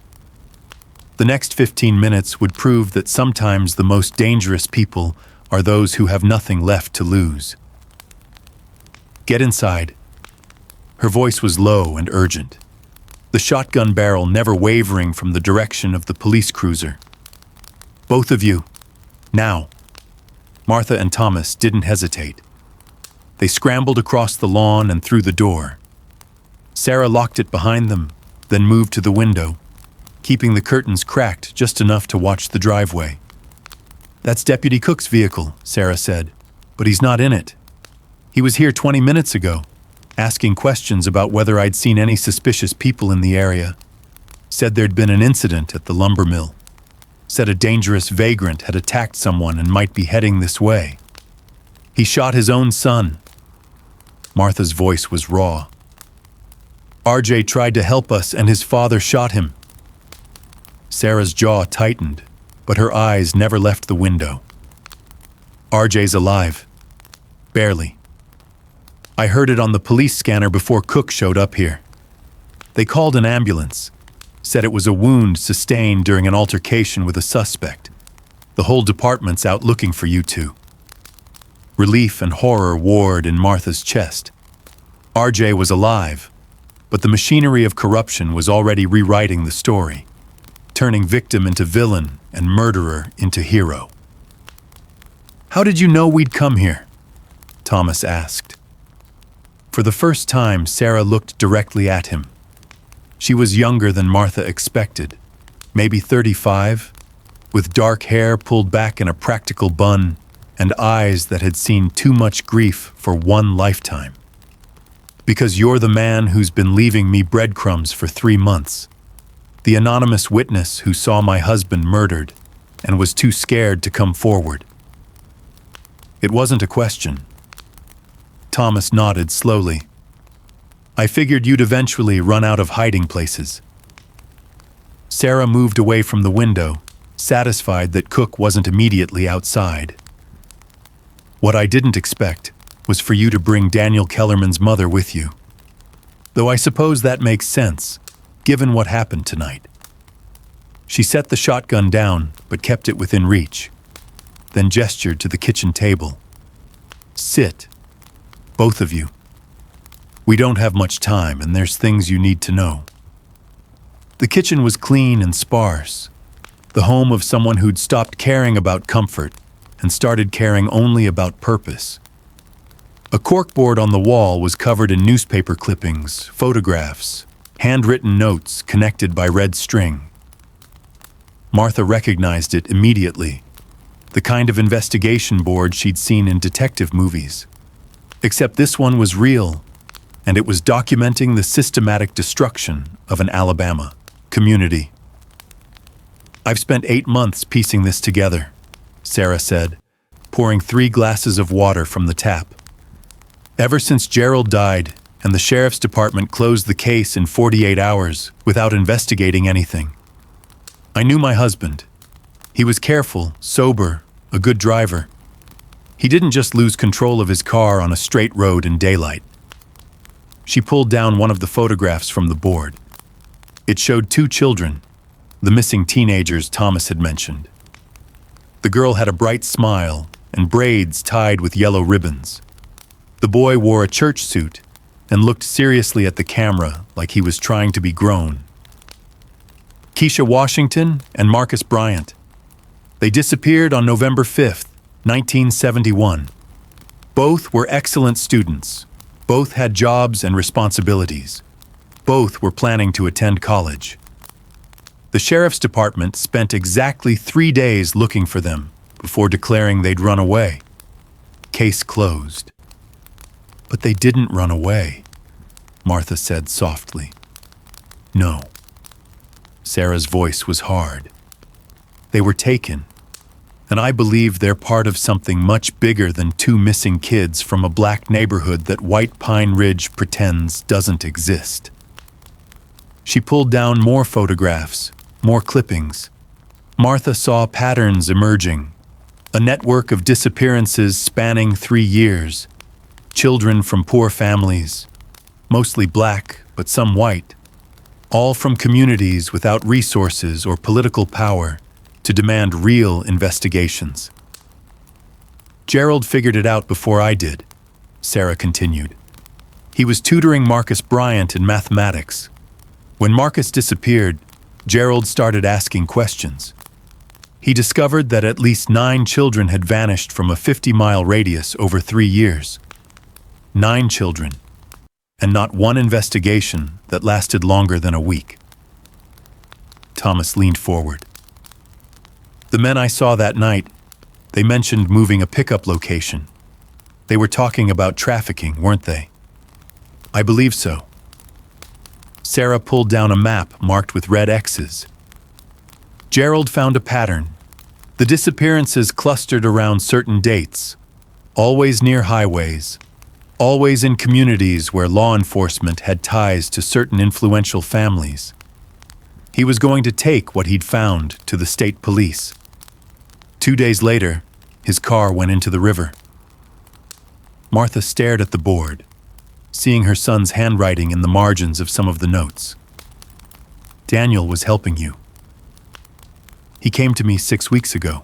The next 15 minutes would prove that sometimes the most dangerous people are those who have nothing left to lose. "Get inside." Her voice was low and urgent, the shotgun barrel never wavering from the direction of the police cruiser. "Both of you, now." Martha and Thomas didn't hesitate. They scrambled across the lawn and through the door. Sarah locked it behind them, then moved to the window, keeping the curtains cracked just enough to watch the driveway. "That's Deputy Cook's vehicle," Sarah said, "but he's not in it. He was here 20 minutes ago, asking questions about whether I'd seen any suspicious people in the area. Said there'd been an incident at the lumber mill. Said a dangerous vagrant had attacked someone and might be heading this way. He shot his own son." Martha's voice was raw. "RJ tried to help us and his father shot him." Sarah's jaw tightened, but her eyes never left the window. "RJ's alive. Barely. I heard it on the police scanner before Cook showed up here. They called an ambulance, said it was a wound sustained during an altercation with a suspect. The whole department's out looking for you two." Relief and horror warred in Martha's chest. RJ was alive, but the machinery of corruption was already rewriting the story, turning victim into villain and murderer into hero. "How did you know we'd come here?" Thomas asked. For the first time, Sarah looked directly at him. She was younger than Martha expected, maybe 35, with dark hair pulled back in a practical bun and eyes that had seen too much grief for one lifetime. "Because you're the man who's been leaving me breadcrumbs for 3 months. The anonymous witness who saw my husband murdered and was too scared to come forward." It wasn't a question. Thomas nodded slowly. "I figured you'd eventually run out of hiding places." Sarah moved away from the window, satisfied that Cook wasn't immediately outside. "What I didn't expect was for you to bring Daniel Kellerman's mother with you. Though I suppose that makes sense, given what happened tonight." She set the shotgun down, but kept it within reach, then gestured to the kitchen table. "Sit, both of you. We don't have much time, and there's things you need to know." The kitchen was clean and sparse, the home of someone who'd stopped caring about comfort and started caring only about purpose. A corkboard on the wall was covered in newspaper clippings, photographs, handwritten notes connected by red string. Martha recognized it immediately, the kind of investigation board she'd seen in detective movies. Except this one was real, and it was documenting the systematic destruction of an Alabama community. "I've spent 8 months piecing this together," Sarah said, pouring 3 glasses of water from the tap. "Ever since Gerald died and the sheriff's department closed the case in 48 hours without investigating anything. I knew my husband. He was careful, sober, a good driver. He didn't just lose control of his car on a straight road in daylight. She pulled down one of the photographs from the board. It showed 2 children, the missing teenagers Thomas had mentioned. The girl had a bright smile and braids tied with yellow ribbons. The boy wore a church suit and looked seriously at the camera like he was trying to be grown. Keisha Washington and Marcus Bryant. They disappeared on November 5th, 1971. Both were excellent students. Both had jobs and responsibilities. Both were planning to attend college. The sheriff's department spent exactly 3 days looking for them before declaring they'd run away. Case closed. But they didn't run away, Martha said softly. No. Sarah's voice was hard. They were taken, and I believe they're part of something much bigger than 2 missing kids from a black neighborhood that White Pine Ridge pretends doesn't exist. She pulled down more photographs, more clippings. Martha saw patterns emerging, a network of disappearances spanning 3 years. Children from poor families, mostly black but some white, all from communities without resources or political power to demand real investigations. Gerald figured it out before I did, Sarah continued. He was tutoring Marcus Bryant in mathematics. When Marcus disappeared, Gerald started asking questions. He discovered that at least 9 children had vanished from a 50-mile radius over 3 years. 9 children, and not one investigation that lasted longer than a week. Thomas leaned forward. The men I saw that night, they mentioned moving a pickup location. They were talking about trafficking, weren't they? I believe so. Sarah pulled down a map marked with red X's. Gerald found a pattern. The disappearances clustered around certain dates, always near highways, always in communities where law enforcement had ties to certain influential families. He was going to take what he'd found to the state police. 2 days later, his car went into the river. Martha stared at the board, seeing her son's handwriting in the margins of some of the notes. Daniel was helping you. He came to me 6 weeks ago.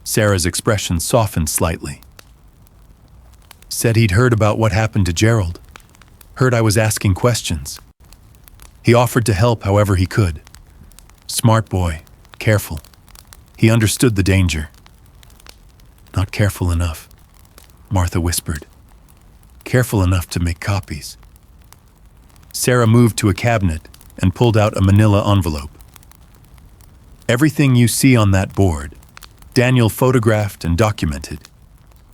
Sarah's expression softened slightly. Said he'd heard about what happened to Gerald. Heard I was asking questions. He offered to help however he could. Smart boy, careful. He understood the danger. Not careful enough, Martha whispered. Careful enough to make copies. Sarah moved to a cabinet and pulled out a manila envelope. Everything you see on that board, Daniel photographed and documented.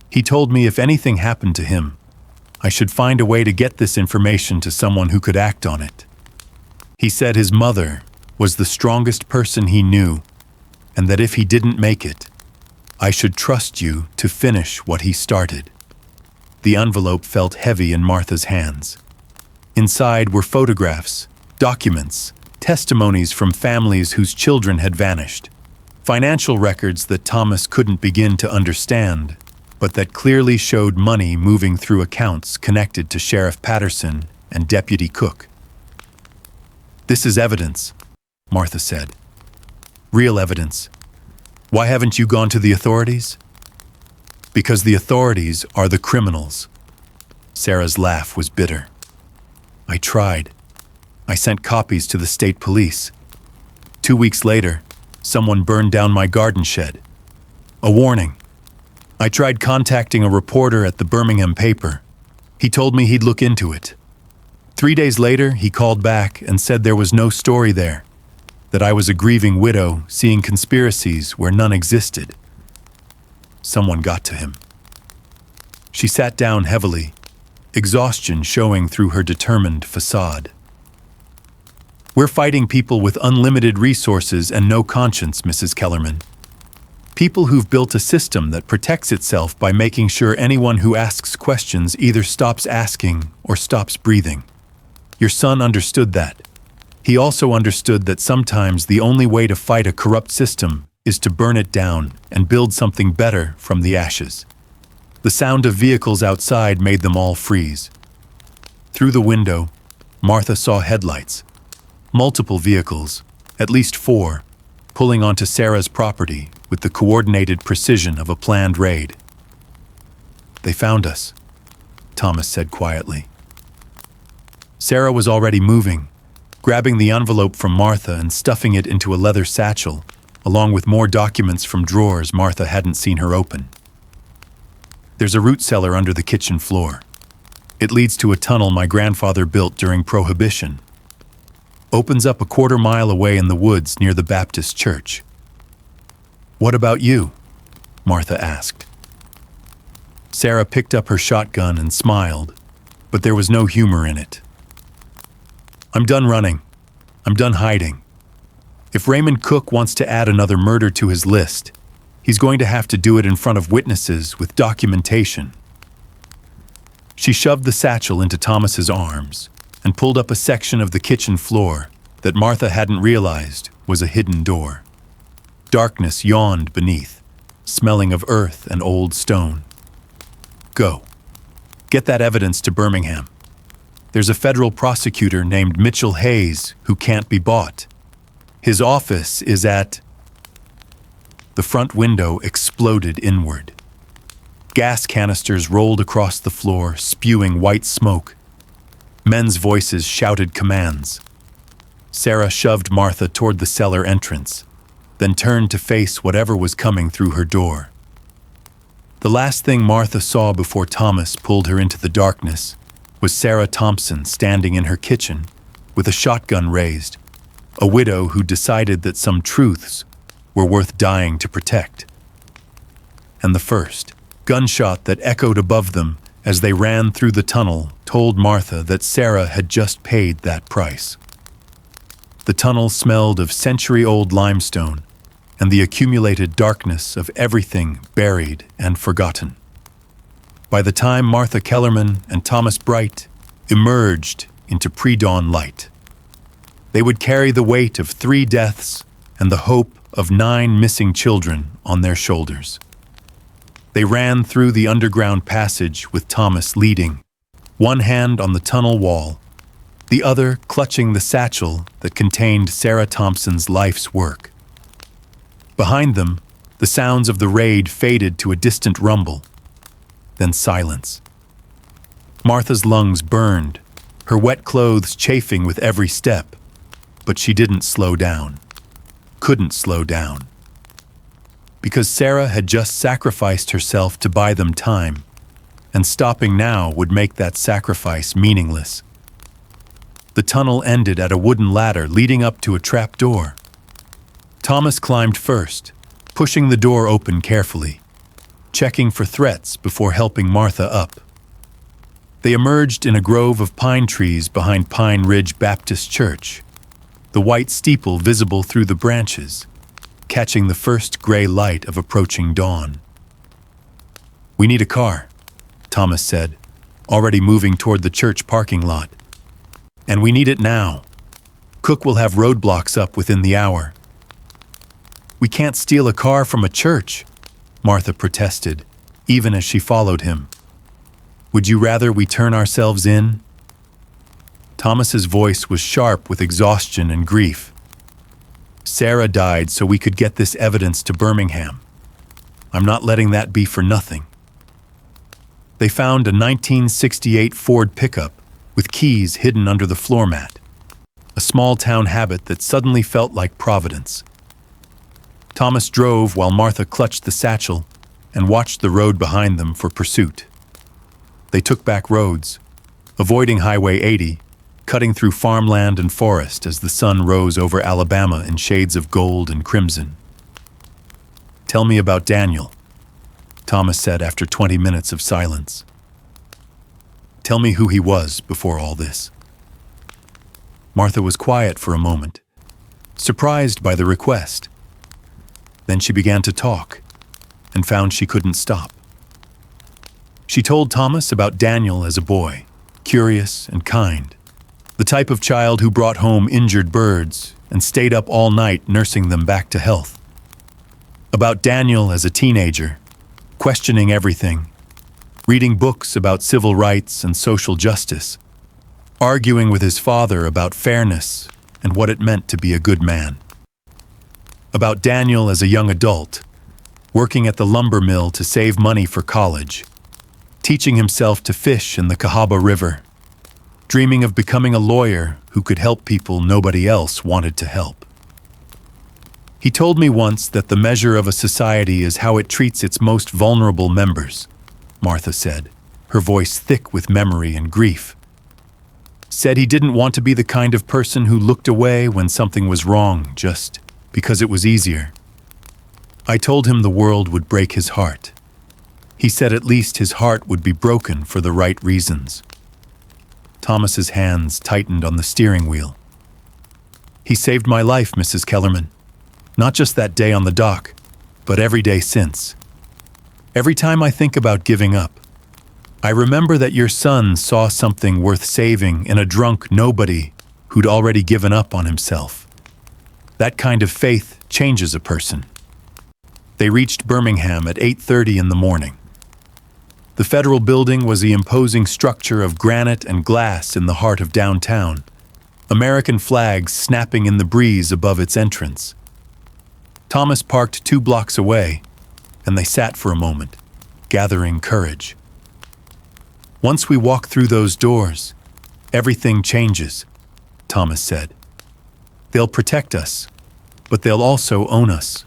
He told me if anything happened to him, I should find a way to get this information to someone who could act on it. He said his mother was the strongest person he knew, and that if he didn't make it, I should trust you to finish what he started. The envelope felt heavy in Martha's hands. Inside were photographs, documents, testimonies from families whose children had vanished, financial records that Thomas couldn't begin to understand, but that clearly showed money moving through accounts connected to Sheriff Patterson and Deputy Cook. This is evidence, Martha said. Real evidence. Why haven't you gone to the authorities? Because the authorities are the criminals. Sarah's laugh was bitter. I tried. I sent copies to the state police. 2 weeks later, someone burned down my garden shed. A warning. I tried contacting a reporter at the Birmingham paper. He told me he'd look into it. 3 days later, he called back and said there was no story there, that I was a grieving widow seeing conspiracies where none existed. Someone got to him. She sat down heavily, exhaustion showing through her determined facade. We're fighting people with unlimited resources and no conscience, Mrs. Kellerman. People who've built a system that protects itself by making sure anyone who asks questions either stops asking or stops breathing. Your son understood that. He also understood that sometimes the only way to fight a corrupt system is to burn it down and build something better from the ashes. The sound of vehicles outside made them all freeze. Through the window, Martha saw headlights. Multiple vehicles, at least 4, pulling onto Sarah's property with the coordinated precision of a planned raid. "They found us," Thomas said quietly. Sarah was already moving, grabbing the envelope from Martha and stuffing it into a leather satchel, along with more documents from drawers Martha hadn't seen her open. "There's a root cellar under the kitchen floor. It leads to a tunnel my grandfather built during Prohibition. Opens up a quarter-mile away in the woods near the Baptist church." "What about you?" Martha asked. Sarah picked up her shotgun and smiled, but there was no humor in it. "I'm done running. I'm done hiding. If Raymond Cook wants to add another murder to his list, he's going to have to do it in front of witnesses with documentation." She shoved the satchel into Thomas's arms and pulled up a section of the kitchen floor that Martha hadn't realized was a hidden door. Darkness yawned beneath, smelling of earth and old stone. "Go. Get that evidence to Birmingham. There's a federal prosecutor named Mitchell Hayes who can't be bought. His office is at..." The front window exploded inward. Gas canisters rolled across the floor, spewing white smoke. Men's voices shouted commands. Sarah shoved Martha toward the cellar entrance, then turned to face whatever was coming through her door. The last thing Martha saw before Thomas pulled her into the darkness was Sarah Thompson standing in her kitchen with a shotgun raised, a widow who decided that some truths were worth dying to protect. And the first gunshot that echoed above them as they ran through the tunnel told Martha that Sarah had just paid that price. The tunnel smelled of century-old limestone and the accumulated darkness of everything buried and forgotten. By the time Martha Kellerman and Thomas Bright emerged into pre-dawn light, they would carry the weight of 3 deaths and the hope of 9 missing children on their shoulders. They ran through the underground passage with Thomas leading, one hand on the tunnel wall, the other clutching the satchel that contained Sarah Thompson's life's work. Behind them, the sounds of the raid faded to a distant rumble, then silence. Martha's lungs burned, her wet clothes chafing with every step, but she didn't slow down, couldn't slow down. Because Sarah had just sacrificed herself to buy them time, and stopping now would make that sacrifice meaningless. The tunnel ended at a wooden ladder leading up to a trap door. Thomas climbed first, pushing the door open carefully, checking for threats before helping Martha up. They emerged in a grove of pine trees behind Pine Ridge Baptist Church, the white steeple visible through the branches, catching the first gray light of approaching dawn. "We need a car," Thomas said, already moving toward the church parking lot. "And we need it now. Cook will have roadblocks up within the hour." "We can't steal a car from a church," Martha protested, even as she followed him. "Would you rather we turn ourselves in?" Thomas's voice was sharp with exhaustion and grief. "Sarah died so we could get this evidence to Birmingham. I'm not letting that be for nothing." They found a 1968 Ford pickup with keys hidden under the floor mat, a small-town habit that suddenly felt like Providence. Thomas drove while Martha clutched the satchel and watched the road behind them for pursuit. They took back roads, avoiding Highway 80, cutting through farmland and forest as the sun rose over Alabama in shades of gold and crimson. "Tell me about Daniel," Thomas said after 20 minutes of silence. "Tell me who he was before all this." Martha was quiet for a moment, surprised by the request. Then she began to talk, and found she couldn't stop. She told Thomas about Daniel as a boy, curious and kind, the type of child who brought home injured birds and stayed up all night nursing them back to health. About Daniel as a teenager, questioning everything, reading books about civil rights and social justice, arguing with his father about fairness and what it meant to be a good man. About Daniel as a young adult, working at the lumber mill to save money for college, teaching himself to fish in the Cahaba River, dreaming of becoming a lawyer who could help people nobody else wanted to help. He told me once that the measure of a society is how it treats its most vulnerable members, Martha said, her voice thick with memory and grief. Said he didn't want to be the kind of person who looked away when something was wrong just because it was easier. I told him the world would break his heart. He said at least his heart would be broken for the right reasons. Thomas's hands tightened on the steering wheel. He saved my life, Mrs. Kellerman. Not just that day on the dock, but every day since. Every time I think about giving up, I remember that your son saw something worth saving in a drunk nobody who'd already given up on himself. That kind of faith changes a person. They reached Birmingham at 8:30 in the morning. The federal building was the imposing structure of granite and glass in the heart of downtown, American flags snapping in the breeze above its entrance. Thomas parked 2 blocks away, and they sat for a moment, gathering courage. Once we walk through those doors, everything changes, Thomas said. They'll protect us, but they'll also own us.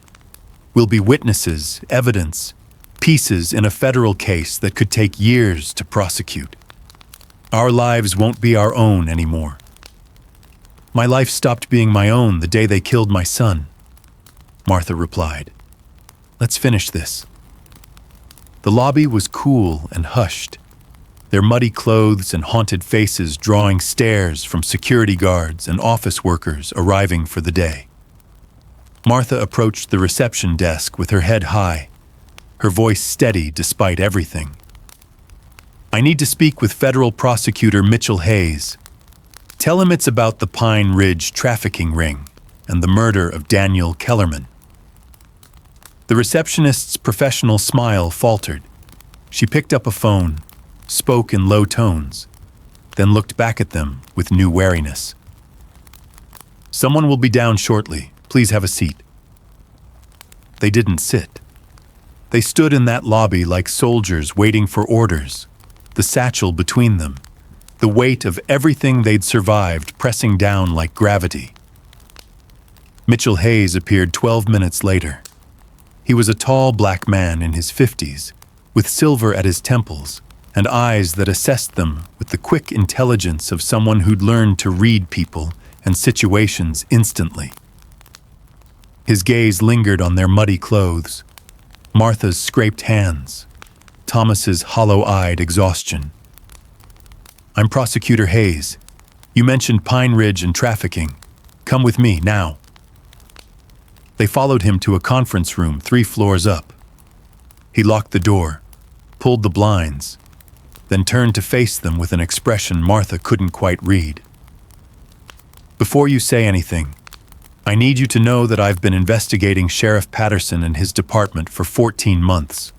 We'll be witnesses, evidence, pieces in a federal case that could take years to prosecute. Our lives won't be our own anymore. My life stopped being my own the day they killed my son, Martha replied. Let's finish this. The lobby was cool and hushed, their muddy clothes and haunted faces drawing stares from security guards and office workers arriving for the day. Martha approached the reception desk with her head high, her voice steady despite everything. I need to speak with federal prosecutor Mitchell Hayes. Tell him it's about the Pine Ridge trafficking ring and the murder of Daniel Kellerman. The receptionist's professional smile faltered. She picked up a phone, spoke in low tones, then looked back at them with new wariness. Someone will be down shortly. Please have a seat. They didn't sit. They stood in that lobby like soldiers waiting for orders, the satchel between them, the weight of everything they'd survived pressing down like gravity. Mitchell Hayes appeared 12 minutes later. He was a tall black man in his 50s, with silver at his temples and eyes that assessed them with the quick intelligence of someone who'd learned to read people and situations instantly. His gaze lingered on their muddy clothes, Martha's scraped hands, Thomas's hollow-eyed exhaustion. I'm Prosecutor Hayes. You mentioned Pine Ridge and trafficking. Come with me, now. They followed him to a conference room 3 floors up. He locked the door, pulled the blinds, then turned to face them with an expression Martha couldn't quite read. Before you say anything, I need you to know that I've been investigating Sheriff Patterson and his department for 14 months.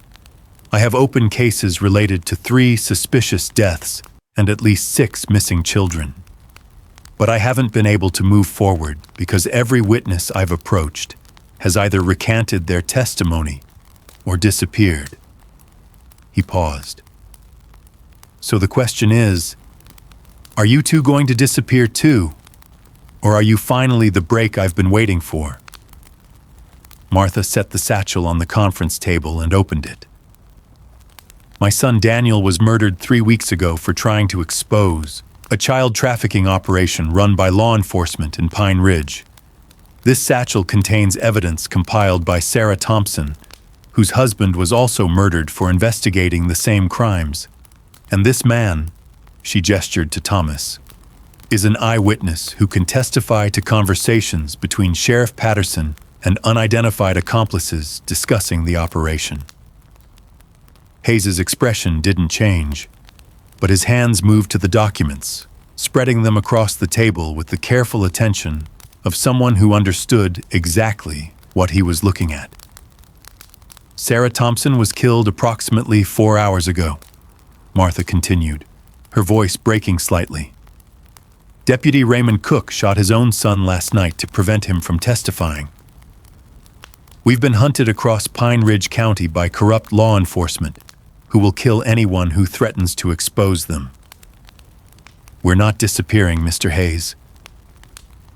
I have open cases related to 3 suspicious deaths and at least 6 missing children. But I haven't been able to move forward because every witness I've approached has either recanted their testimony or disappeared. He paused. So the question is, are you 2 going to disappear too? Or are you finally the break I've been waiting for? Martha set the satchel on the conference table and opened it. My son Daniel was murdered 3 weeks ago for trying to expose a child trafficking operation run by law enforcement in Pine Ridge. This satchel contains evidence compiled by Sarah Thompson, whose husband was also murdered for investigating the same crimes. And this man, she gestured to Thomas, is an eyewitness who can testify to conversations between Sheriff Patterson and unidentified accomplices discussing the operation. Hayes's expression didn't change, but his hands moved to the documents, spreading them across the table with the careful attention of someone who understood exactly what he was looking at. Sarah Thompson was killed approximately 4 hours ago, Martha continued, her voice breaking slightly. Deputy Raymond Cook shot his own son last night to prevent him from testifying. We've been hunted across Pine Ridge County by corrupt law enforcement who will kill anyone who threatens to expose them. We're not disappearing, Mr. Hayes.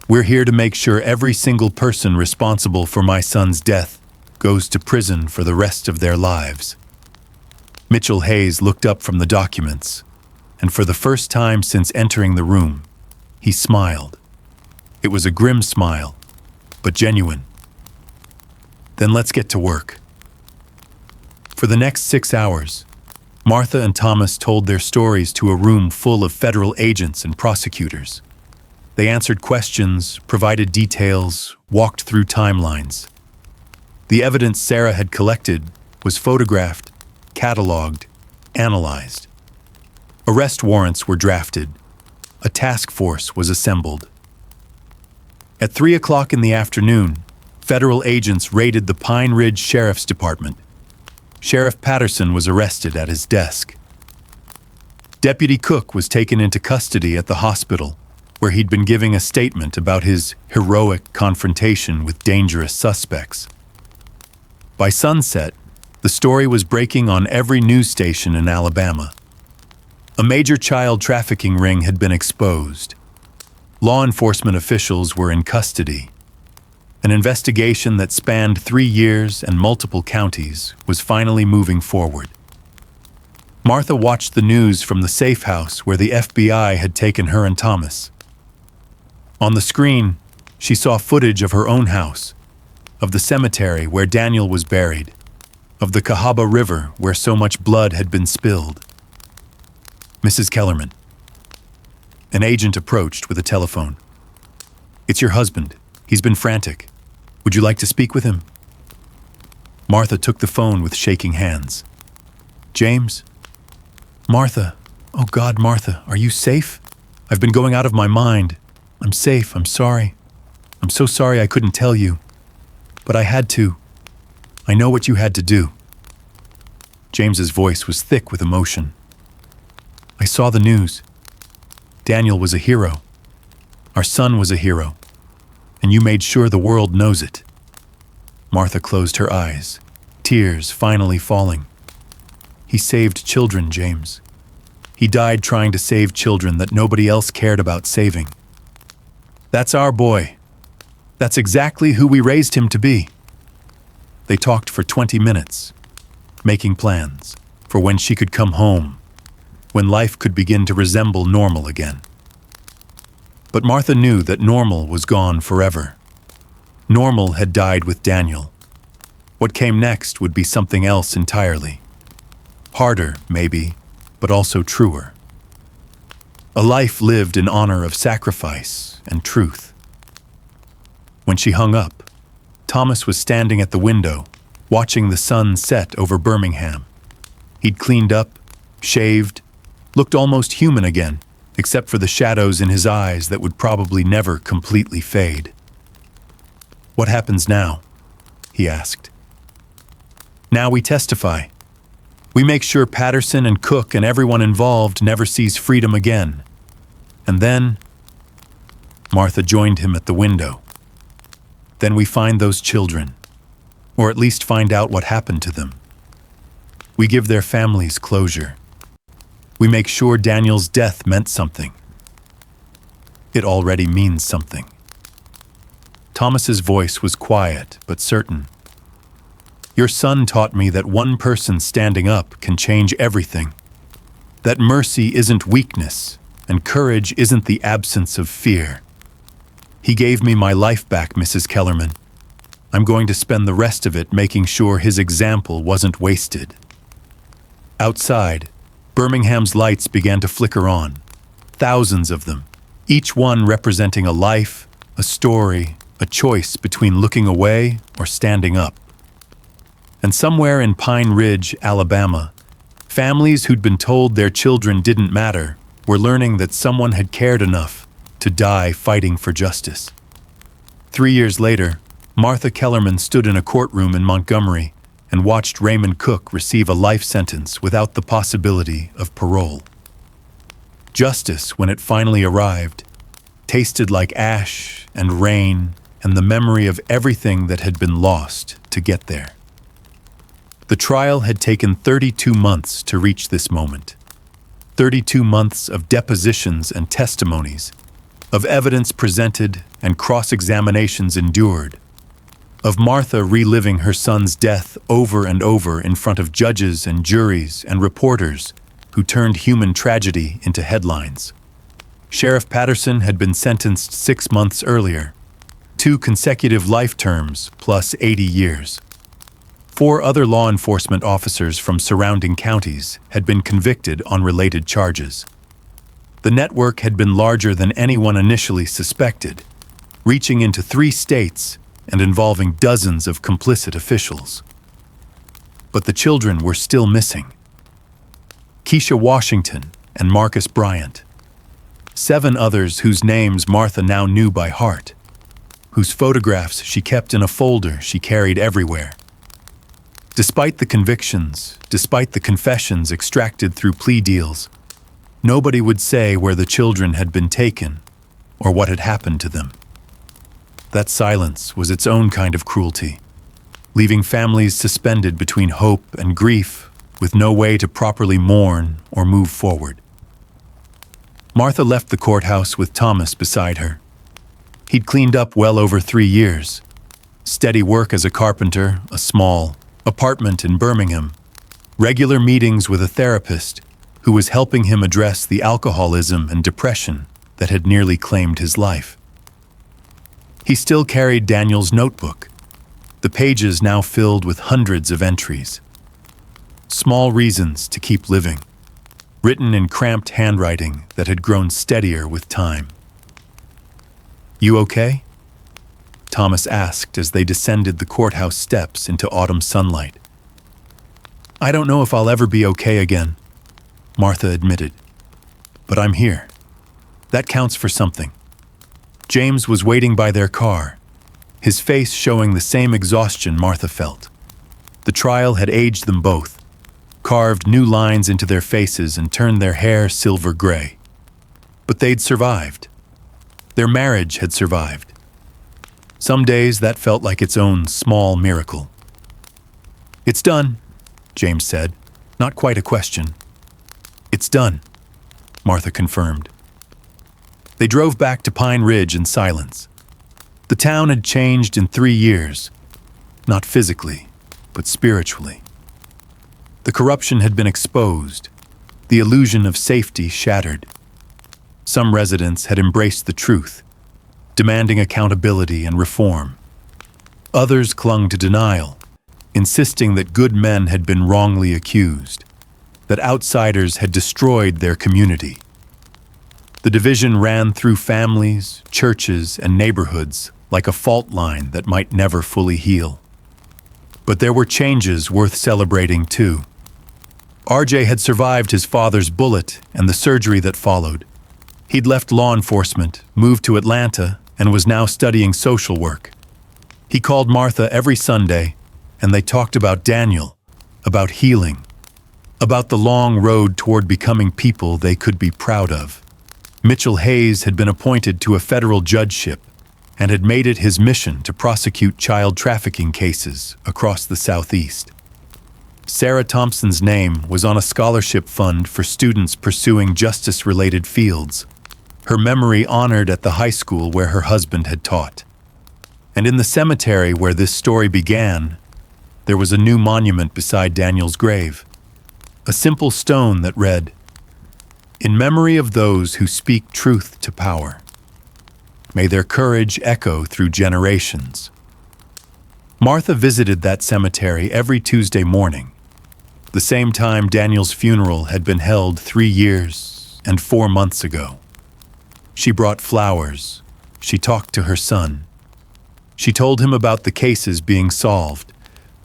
We're here to make sure every single person responsible for my son's death goes to prison for the rest of their lives. Mitchell Hayes looked up from the documents, and for the first time since entering the room, he smiled. It was a grim smile, but genuine. Then let's get to work. For the next 6 hours, Martha and Thomas told their stories to a room full of federal agents and prosecutors. They answered questions, provided details, walked through timelines. The evidence Sarah had collected was photographed, cataloged, analyzed. Arrest warrants were drafted. A task force was assembled. At 3 o'clock in the afternoon, federal agents raided the Pine Ridge Sheriff's Department. Sheriff Patterson was arrested at his desk. Deputy Cook was taken into custody at the hospital, where he'd been giving a statement about his heroic confrontation with dangerous suspects. By sunset, the story was breaking on every news station in Alabama. A major child trafficking ring had been exposed. Law enforcement officials were in custody. An investigation that spanned 3 years and multiple counties was finally moving forward. Martha watched the news from the safe house where the FBI had taken her and Thomas. On the screen, she saw footage of her own house, of the cemetery where Daniel was buried, of the Cahaba River where so much blood had been spilled. Mrs. Kellerman. An agent approached with a telephone. It's your husband. He's been frantic. Would you like to speak with him? Martha took the phone with shaking hands. James? Martha. Oh God, Martha, are you safe? I've been going out of my mind. I'm safe, I'm sorry. I'm so sorry I couldn't tell you. But I had to. I know what you had to do. James's voice was thick with emotion. I saw the news. Daniel was a hero. Our son was a hero. And you made sure the world knows it. Martha closed her eyes, tears finally falling. He saved children, James. He died trying to save children that nobody else cared about saving. That's our boy. That's exactly who we raised him to be. They talked for 20 minutes, making plans for when she could come home, when life could begin to resemble normal again. But Martha knew that normal was gone forever. Normal had died with Daniel. What came next would be something else entirely. Harder, maybe, but also truer. A life lived in honor of sacrifice and truth. When she hung up, Thomas was standing at the window, watching the sun set over Birmingham. He'd cleaned up, shaved, looked almost human again, except for the shadows in his eyes that would probably never completely fade. What happens now? He asked. Now we testify. We make sure Patterson and Cook and everyone involved never sees freedom again. And then, Martha joined him at the window. Then we find those children, or at least find out what happened to them. We give their families closure. We make sure Daniel's death meant something. It already means something. Thomas's voice was quiet but certain. Your son taught me that one person standing up can change everything. That mercy isn't weakness, and courage isn't the absence of fear. He gave me my life back, Mrs. Kellerman. I'm going to spend the rest of it making sure his example wasn't wasted. Outside, Birmingham's lights began to flicker on, thousands of them, each one representing a life, a story, a choice between looking away or standing up. And somewhere in Pine Ridge, Alabama, Families who'd been told their children didn't matter were learning that someone had cared enough to die fighting for justice. 3 years later, Martha Kellerman stood in a courtroom in Montgomery and watched Raymond Cook receive a life sentence without the possibility of parole. Justice, when it finally arrived, tasted like ash and rain and the memory of everything that had been lost to get there. The trial had taken 32 months to reach this moment. 32 months of depositions and testimonies, of evidence presented and cross-examinations endured, of Martha reliving her son's death over and over in front of judges and juries and reporters who turned human tragedy into headlines. Sheriff Patterson had been sentenced 6 months earlier, 2 consecutive life terms plus 80 years. 4 other law enforcement officers from surrounding counties had been convicted on related charges. The network had been larger than anyone initially suspected, reaching into 3 states and involving dozens of complicit officials. But the children were still missing. Keisha Washington and Marcus Bryant. 7 others whose names Martha now knew by heart, whose photographs she kept in a folder she carried everywhere. Despite the convictions, despite the confessions extracted through plea deals, nobody would say where the children had been taken or what had happened to them. That silence was its own kind of cruelty, leaving families suspended between hope and grief with no way to properly mourn or move forward. Martha left the courthouse with Thomas beside her. He'd cleaned up well over 3 years. Steady work as a carpenter, a small apartment in Birmingham, regular meetings with a therapist who was helping him address the alcoholism and depression that had nearly claimed his life. He still carried Daniel's notebook, the pages now filled with hundreds of entries. Small reasons to keep living, written in cramped handwriting that had grown steadier with time. "You okay?" Thomas asked as they descended the courthouse steps into autumn sunlight. "I don't know if I'll ever be okay again," Martha admitted. "But I'm here. That counts for something." James was waiting by their car, his face showing the same exhaustion Martha felt. The trial had aged them both, carved new lines into their faces and turned their hair silver gray. But they'd survived. Their marriage had survived. Some days that felt like its own small miracle. "It's done," James said, not quite a question. "It's done," Martha confirmed. They drove back to Pine Ridge in silence. The town had changed in 3 years, not physically, but spiritually. The corruption had been exposed, the illusion of safety shattered. Some residents had embraced the truth, demanding accountability and reform. Others clung to denial, insisting that good men had been wrongly accused, that outsiders had destroyed their community. The division ran through families, churches, and neighborhoods like a fault line that might never fully heal. But there were changes worth celebrating too. RJ had survived his father's bullet and the surgery that followed. He'd left law enforcement, moved to Atlanta, and was now studying social work. He called Martha every Sunday, and they talked about Daniel, about healing, about the long road toward becoming people they could be proud of. Mitchell Hayes had been appointed to a federal judgeship and had made it his mission to prosecute child trafficking cases across the Southeast. Sarah Thompson's name was on a scholarship fund for students pursuing justice-related fields, her memory honored at the high school where her husband had taught. And in the cemetery where this story began, there was a new monument beside Daniel's grave, a simple stone that read, "In memory of those who speak truth to power. May their courage echo through generations." Martha visited that cemetery every Tuesday morning, the same time Daniel's funeral had been held 3 years and 4 months ago. She brought flowers. She talked to her son. She told him about the cases being solved,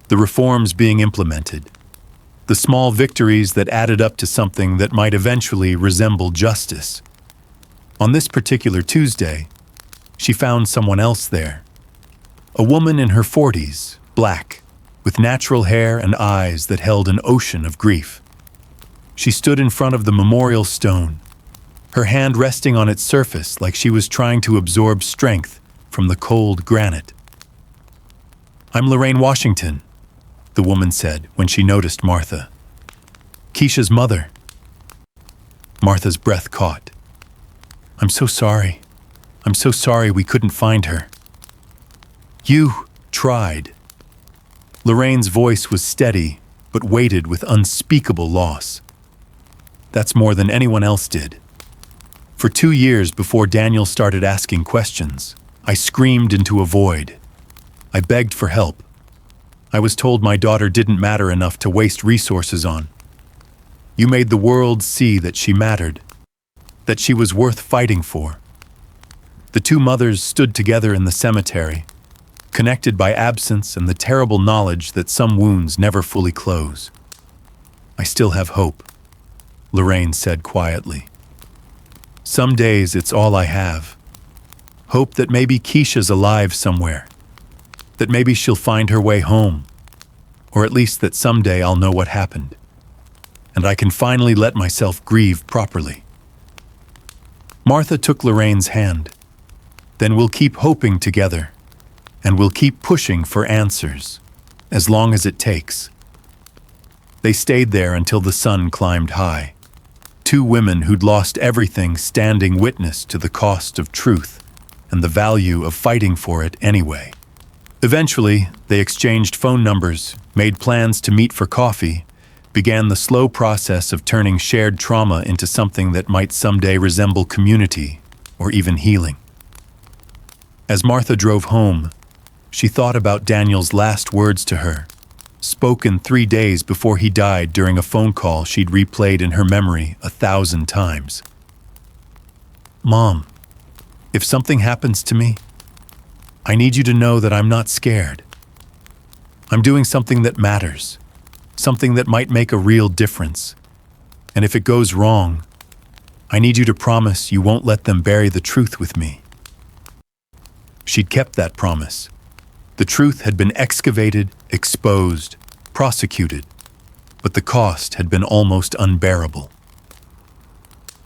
the reforms being implemented. The small victories that added up to something that might eventually resemble justice. On this particular Tuesday, she found someone else there. A woman in her 40s, black, with natural hair and eyes that held an ocean of grief. She stood in front of the memorial stone, her hand resting on its surface like she was trying to absorb strength from the cold granite. "I'm Lorraine Washington," the woman said when she noticed Martha. "Keisha's mother." Martha's breath caught. "I'm so sorry. I'm so sorry we couldn't find her." "You tried." Lorraine's voice was steady, but weighted with unspeakable loss. "That's more than anyone else did. For 2 years before Daniel started asking questions, I screamed into a void. I begged for help. I was told my daughter didn't matter enough to waste resources on. You made the world see that she mattered, that she was worth fighting for." The two mothers stood together in the cemetery, connected by absence and the terrible knowledge that some wounds never fully close. "I still have hope," Lorraine said quietly. "Some days it's all I have. Hope that maybe Keisha's alive somewhere, that maybe she'll find her way home, or at least that someday I'll know what happened, and I can finally let myself grieve properly." Martha took Lorraine's hand. "Then we'll keep hoping together, and we'll keep pushing for answers, as long as it takes." They stayed there until the sun climbed high. Two women who'd lost everything standing witness to the cost of truth and the value of fighting for it anyway. Eventually, they exchanged phone numbers, made plans to meet for coffee, began the slow process of turning shared trauma into something that might someday resemble community or even healing. As Martha drove home, she thought about Daniel's last words to her, spoken 3 days before he died during a phone call she'd replayed in her memory 1,000 times. "Mom, if something happens to me, I need you to know that I'm not scared. I'm doing something that matters, something that might make a real difference. And if it goes wrong, I need you to promise you won't let them bury the truth with me." She'd kept that promise. The truth had been excavated, exposed, prosecuted, but the cost had been almost unbearable.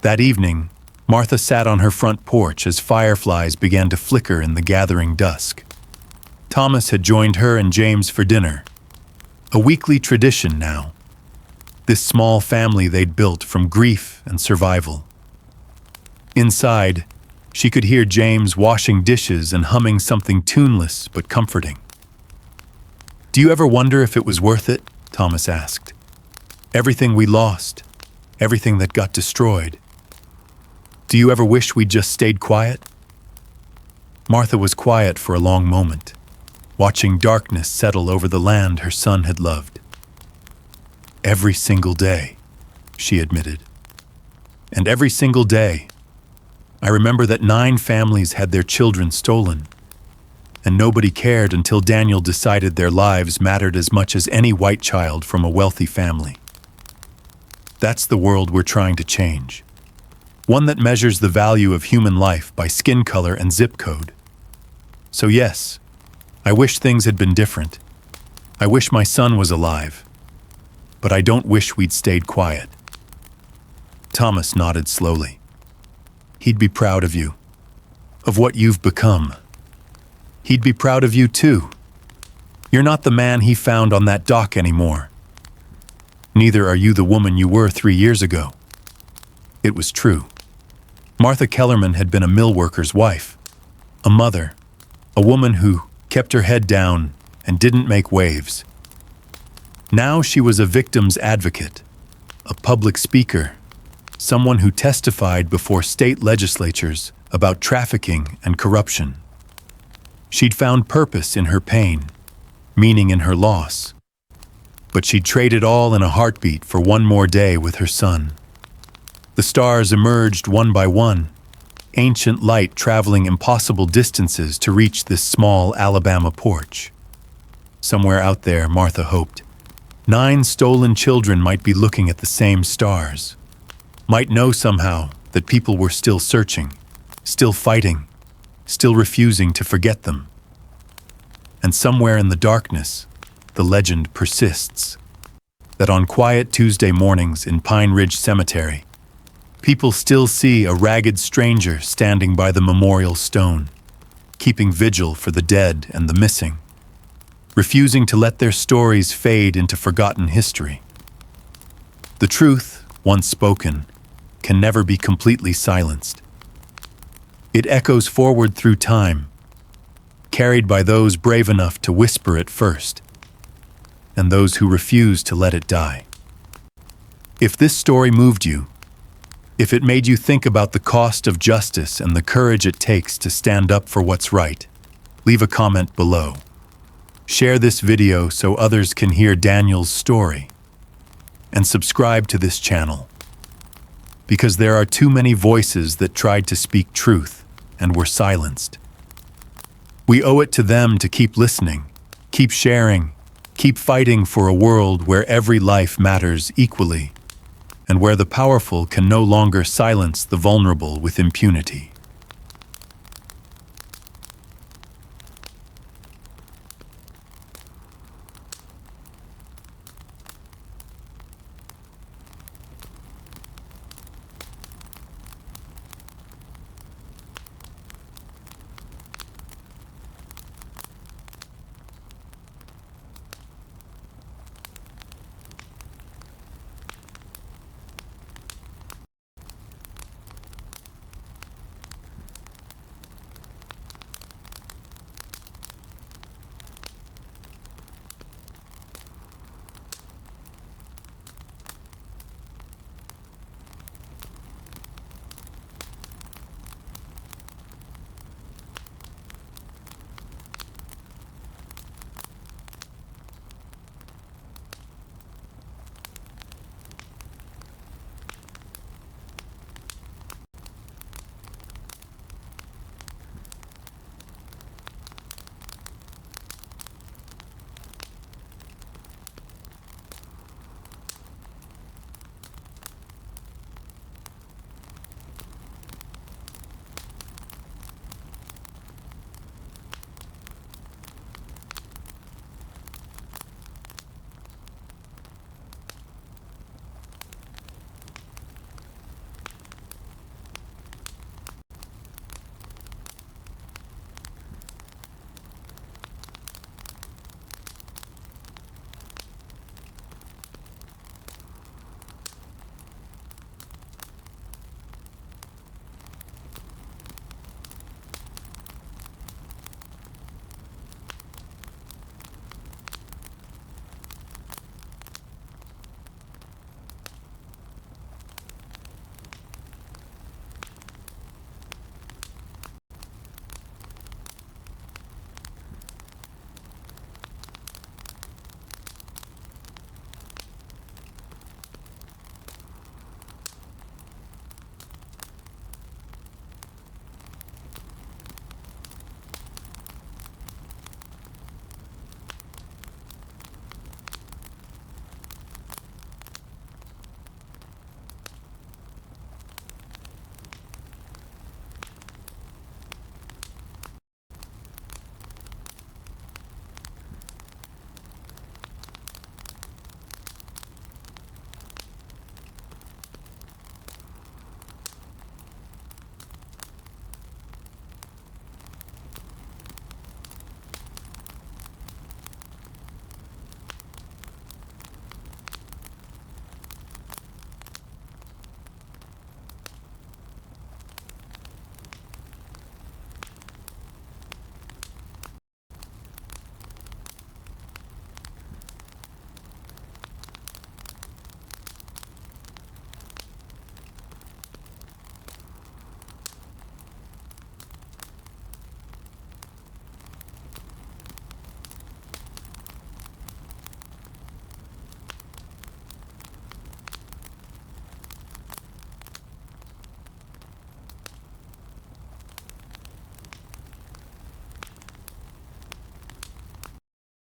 That evening, Martha sat on her front porch as fireflies began to flicker in the gathering dusk. Thomas had joined her and James for dinner. A weekly tradition now. This small family they'd built from grief and survival. Inside, she could hear James washing dishes and humming something tuneless but comforting. "Do you ever wonder if it was worth it?" Thomas asked. "Everything we lost, everything that got destroyed. Do you ever wish we'd just stayed quiet?" Martha was quiet for a long moment, watching darkness settle over the land her son had loved. "Every single day," she admitted. "And every single day, I remember that 9 families had their children stolen, and nobody cared until Daniel decided their lives mattered as much as any white child from a wealthy family. That's the world we're trying to change. One that measures the value of human life by skin color and zip code. So yes, I wish things had been different. I wish my son was alive. But I don't wish we'd stayed quiet." Thomas nodded slowly. "He'd be proud of you, of what you've become. He'd be proud of you too. You're not the man he found on that dock anymore. Neither are you the woman you were 3 years ago." It was true. Martha Kellerman had been a mill worker's wife, a mother, a woman who kept her head down and didn't make waves. Now she was a victim's advocate, a public speaker, someone who testified before state legislatures about trafficking and corruption. She'd found purpose in her pain, meaning in her loss. But she'd trade it all in a heartbeat for one more day with her son. The stars emerged one by one, ancient light traveling impossible distances to reach this small Alabama porch. Somewhere out there, Martha hoped, 9 stolen children might be looking at the same stars, might know somehow that people were still searching, still fighting, still refusing to forget them. And somewhere in the darkness, the legend persists, that on quiet Tuesday mornings in Pine Ridge Cemetery, people still see a ragged stranger standing by the memorial stone, keeping vigil for the dead and the missing, refusing to let their stories fade into forgotten history. The truth, once spoken, can never be completely silenced. It echoes forward through time, carried by those brave enough to whisper it first, and those who refuse to let it die. If this story moved you, if it made you think about the cost of justice and the courage it takes to stand up for what's right, leave a comment below. Share this video so others can hear Daniel's story. And subscribe to this channel, because there are too many voices that tried to speak truth and were silenced. We owe it to them to keep listening, keep sharing, keep fighting for a world where every life matters equally, and where the powerful can no longer silence the vulnerable with impunity.